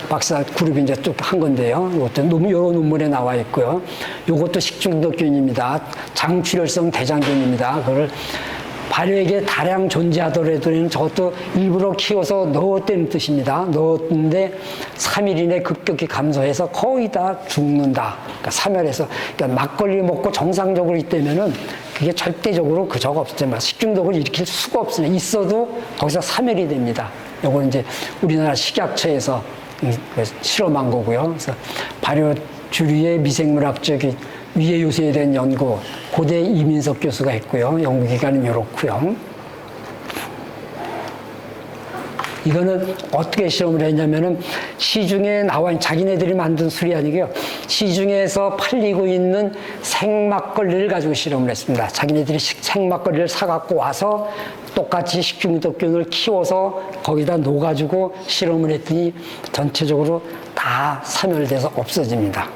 박사 그룹이 이제 쭉 한 건데요. 이것도 여러 논문에 나와 있고요. 이것도 식중독균입니다. 장출혈성 대장균입니다. 그걸 발효액에 다량 존재하더라도 저것도 일부러 키워서 넣었다는 뜻입니다. 넣었는데 3일 이내 급격히 감소해서 거의 다 죽는다. 그러니까 사멸해서 그러니까 막걸리 먹고 정상적으로 있다면은 그게 절대적으로 그저거 없지만 식중독을 일으킬 수가 없으나 있어도 거기서 사멸이 됩니다. 이거는 이제 우리나라 식약처에서 실험한 거고요. 그래서 발효 주류의 미생물학적인 위해 요소에 대한 연구, 고대 이민석 교수가 했고요. 연구기관은 이렇고요. 이거는 어떻게 실험을 했냐면은 시중에 나와 자기네들이 만든 술이 아니고요. 시중에서 팔리고 있는 생막걸리를 가지고 실험을 했습니다. 자기네들이 생막걸리를 사갖고 와서 똑같이 식중독균을 키워서 거기다 놓아가지고 실험을 했더니 전체적으로 다 사멸돼서 없어집니다.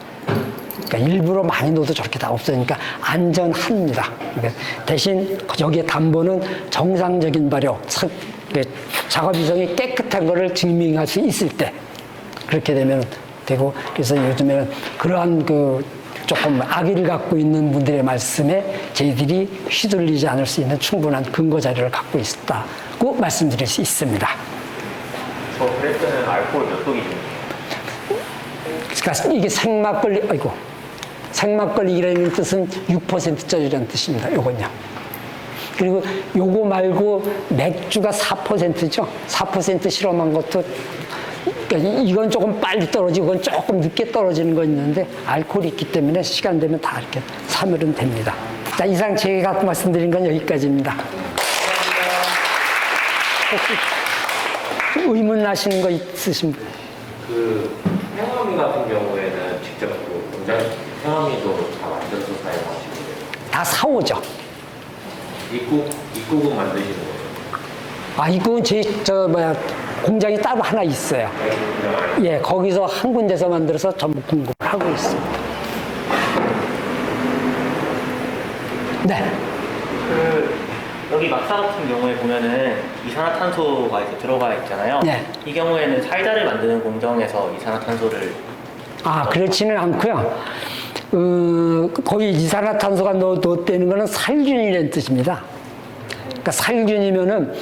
그러니까 일부러 많이 넣어도 저렇게 다 없어지니까 안전합니다. 그러니까 대신 여기에 담보는 정상적인 발효, 작업 이성이 깨끗한 거를 증명할 수 있을 때 그렇게 되면 되고, 그래서 요즘에는 그러한 조금 악의를 갖고 있는 분들의 말씀에 저희들이 휘둘리지 않을 수 있는 충분한 근거 자료를 갖고 있다고 말씀드릴 수 있습니다. 그랬더니 알코올 몇 독이죠? 그러니까 이게 생막걸리라는 뜻은 6%짜리라는 뜻입니다. 요건요. 그리고 요거 말고 맥주가 4%죠. 4% 실험한 것도, 그러니까 이건 조금 빨리 떨어지고 이건 조금 늦게 떨어지는 거 있는데 알코올이 있기 때문에 시간 되면 다 이렇게 사멸은 됩니다. 자, 이상 제가 말씀드린 건 여기까지입니다. 혹시 의문 나시는 거 있으신 분? 생화미 같은 경우에는 직접 공장 생화미도 다 만들어서 사용하시고 다 사오죠. 입국은 만드시는 거예요? 아, 이건 공장이 따로 하나 있어요. 예, 거기서 한 군데서 만들어서 전부 공급을 하고 있습니다. 네. 여기 막사 같은 경우에 보면은 이산화탄소가 이렇게 들어가 있잖아요. 네. 이 경우에는 사이다를 만드는 공정에서 이산화탄소를 아, 그렇지는 않고요. 거기 이산화탄소가 넣었다는 거는 살균이라는 뜻입니다. 그러니까 살균이면은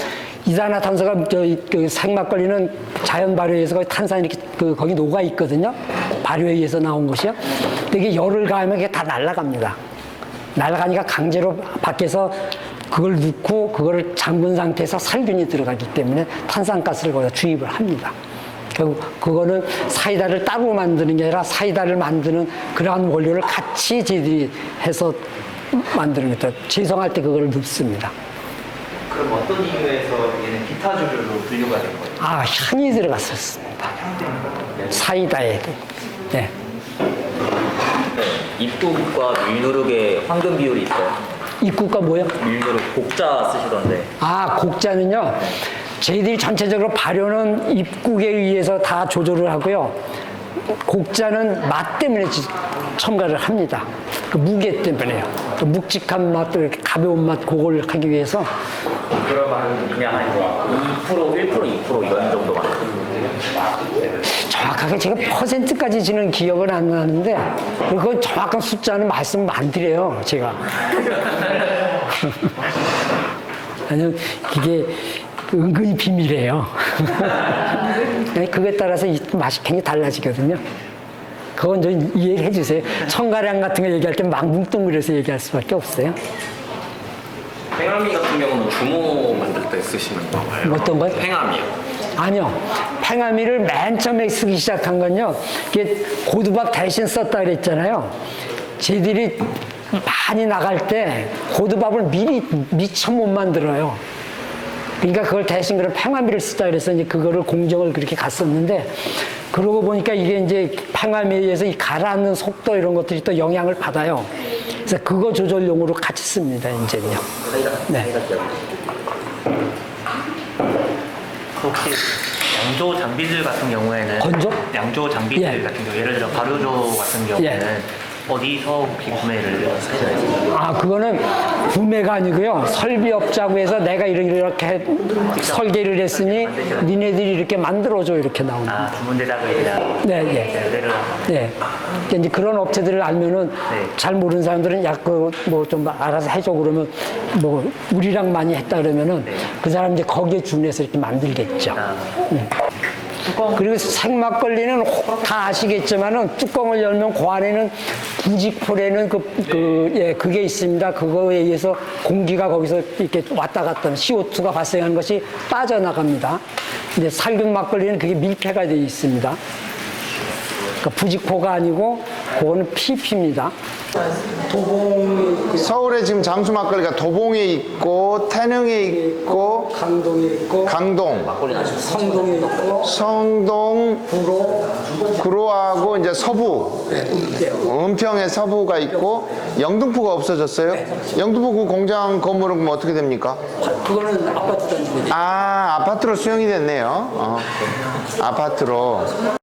이산화탄소가 그 생막걸리는 자연 발효에 의해서 거기 탄산이 이렇게 거기 녹아 있거든요. 발효에 의해서 나온 것이요. 근데 이게 열을 가하면 이게 다 날아갑니다. 날아가니까 강제로 밖에서 그걸 넣고 그거를 잠근 상태에서 살균이 들어가기 때문에 탄산가스를 거기다 주입을 합니다. 결국 그거는 사이다를 따로 만드는 게 아니라 사이다를 만드는 그러한 원료를 같이 저희들이 해서 만드는 거죠. 제성할 때 그걸 넣습니다. 그럼 어떤 이유에서 얘는 기타주류로 분류가 된 거예요? 아, 향이 들어갔었습니다. 사이다에도. 네. 입국과 밀누룩의 황금 비율이 있어요. 입국가 뭐요? 밀누룩 곡자 쓰시던데. 아, 곡자는요. 저희들이 전체적으로 발효는 입국에 의해서 다 조절을 하고요. 곡자는 맛 때문에 첨가를 합니다. 그 무게 때문에요. 또 묵직한 맛, 또 이렇게 가벼운 맛, 그걸 하기 위해서. 그러면 그냥 한 2%, 1%, 2% 이런 정도만. 정확하게 제가 퍼센트까지 지는 기억은 안 나는데, 그 정확한 숫자는 말씀 안 드려요, 제가. 아니요, 이게 은근히 비밀이에요. 그거에 따라서 이 맛이 굉장히 달라지거든요. 그건 좀 이해를 해주세요. 첨가량 같은 거 얘기할 때 막 뭉뚱그려서 얘기할 수밖에 없어요. 팽아미 같은 경우는 주모 만들 때 쓰시는 건가요? 어떤 거요? 팽아미요. 아니요. 팽아미를 맨 처음에 쓰기 시작한 건요. 이게 고두밥 대신 썼다 그랬잖아요. 쟤들이 많이 나갈 때 고두밥을 미리 미처 못 만들어요. 그러니까 그걸 대신 그런 팽아미를 쓰자 그래서 이제 그거를 공정을 그렇게 갔었는데, 그러고 보니까 이게 이제 팽아미에 의해서 이 가라앉는 속도 이런 것들이 또 영향을 받아요. 그래서 그거 조절용으로 같이 씁니다, 이제는요. 네. 혹시 양조 장비들 같은 경우에는 건조? 양조 장비들 예. 같은 경우 예를 들어 발효조 같은 경우에는 어디서 혹시 구매를 하시나요? 아, 그거는 구매가 아니고요. 설비업자고 해서 내가 이렇게 설계를 했으니 니네들이 이렇게 만들어줘 이렇게 나옵니다. 아, 주문 제작을 그냥 네, 예. 내를 네. 그러니까 이제 그런 업체들을 알면은 잘 모르는 사람들은 야, 뭐 좀 알아서 해줘 그러면 뭐 우리랑 많이 했다 그러면은 그 사람 이제 거기에 준해서 이렇게 만들겠죠. 그리고 생막걸리는 다 아시겠지만은 뚜껑을 열면 그 안에는 부직포라는 그게 있습니다. 그거에 의해서 공기가 거기서 이렇게 왔다 갔다 하면 CO2가 발생하는 것이 빠져나갑니다. 근데 살균 막걸리는 그게 밀폐가 되어 있습니다. 그러니까 부직포가 아니고 그거는 PP입니다. 서울에 지금 장수 막걸리가 도봉에 있고 태릉에 있고 강동에 있고 강동, 성동에 있고 성동, 구로하고 이제 서부, 은평에 서부가 있고 영등포가 없어졌어요. 영등포 그 공장 건물은 그럼 어떻게 됩니까? 그거는 아파트 단지입니다. 아, 아파트로 수용이 됐네요. 아파트로.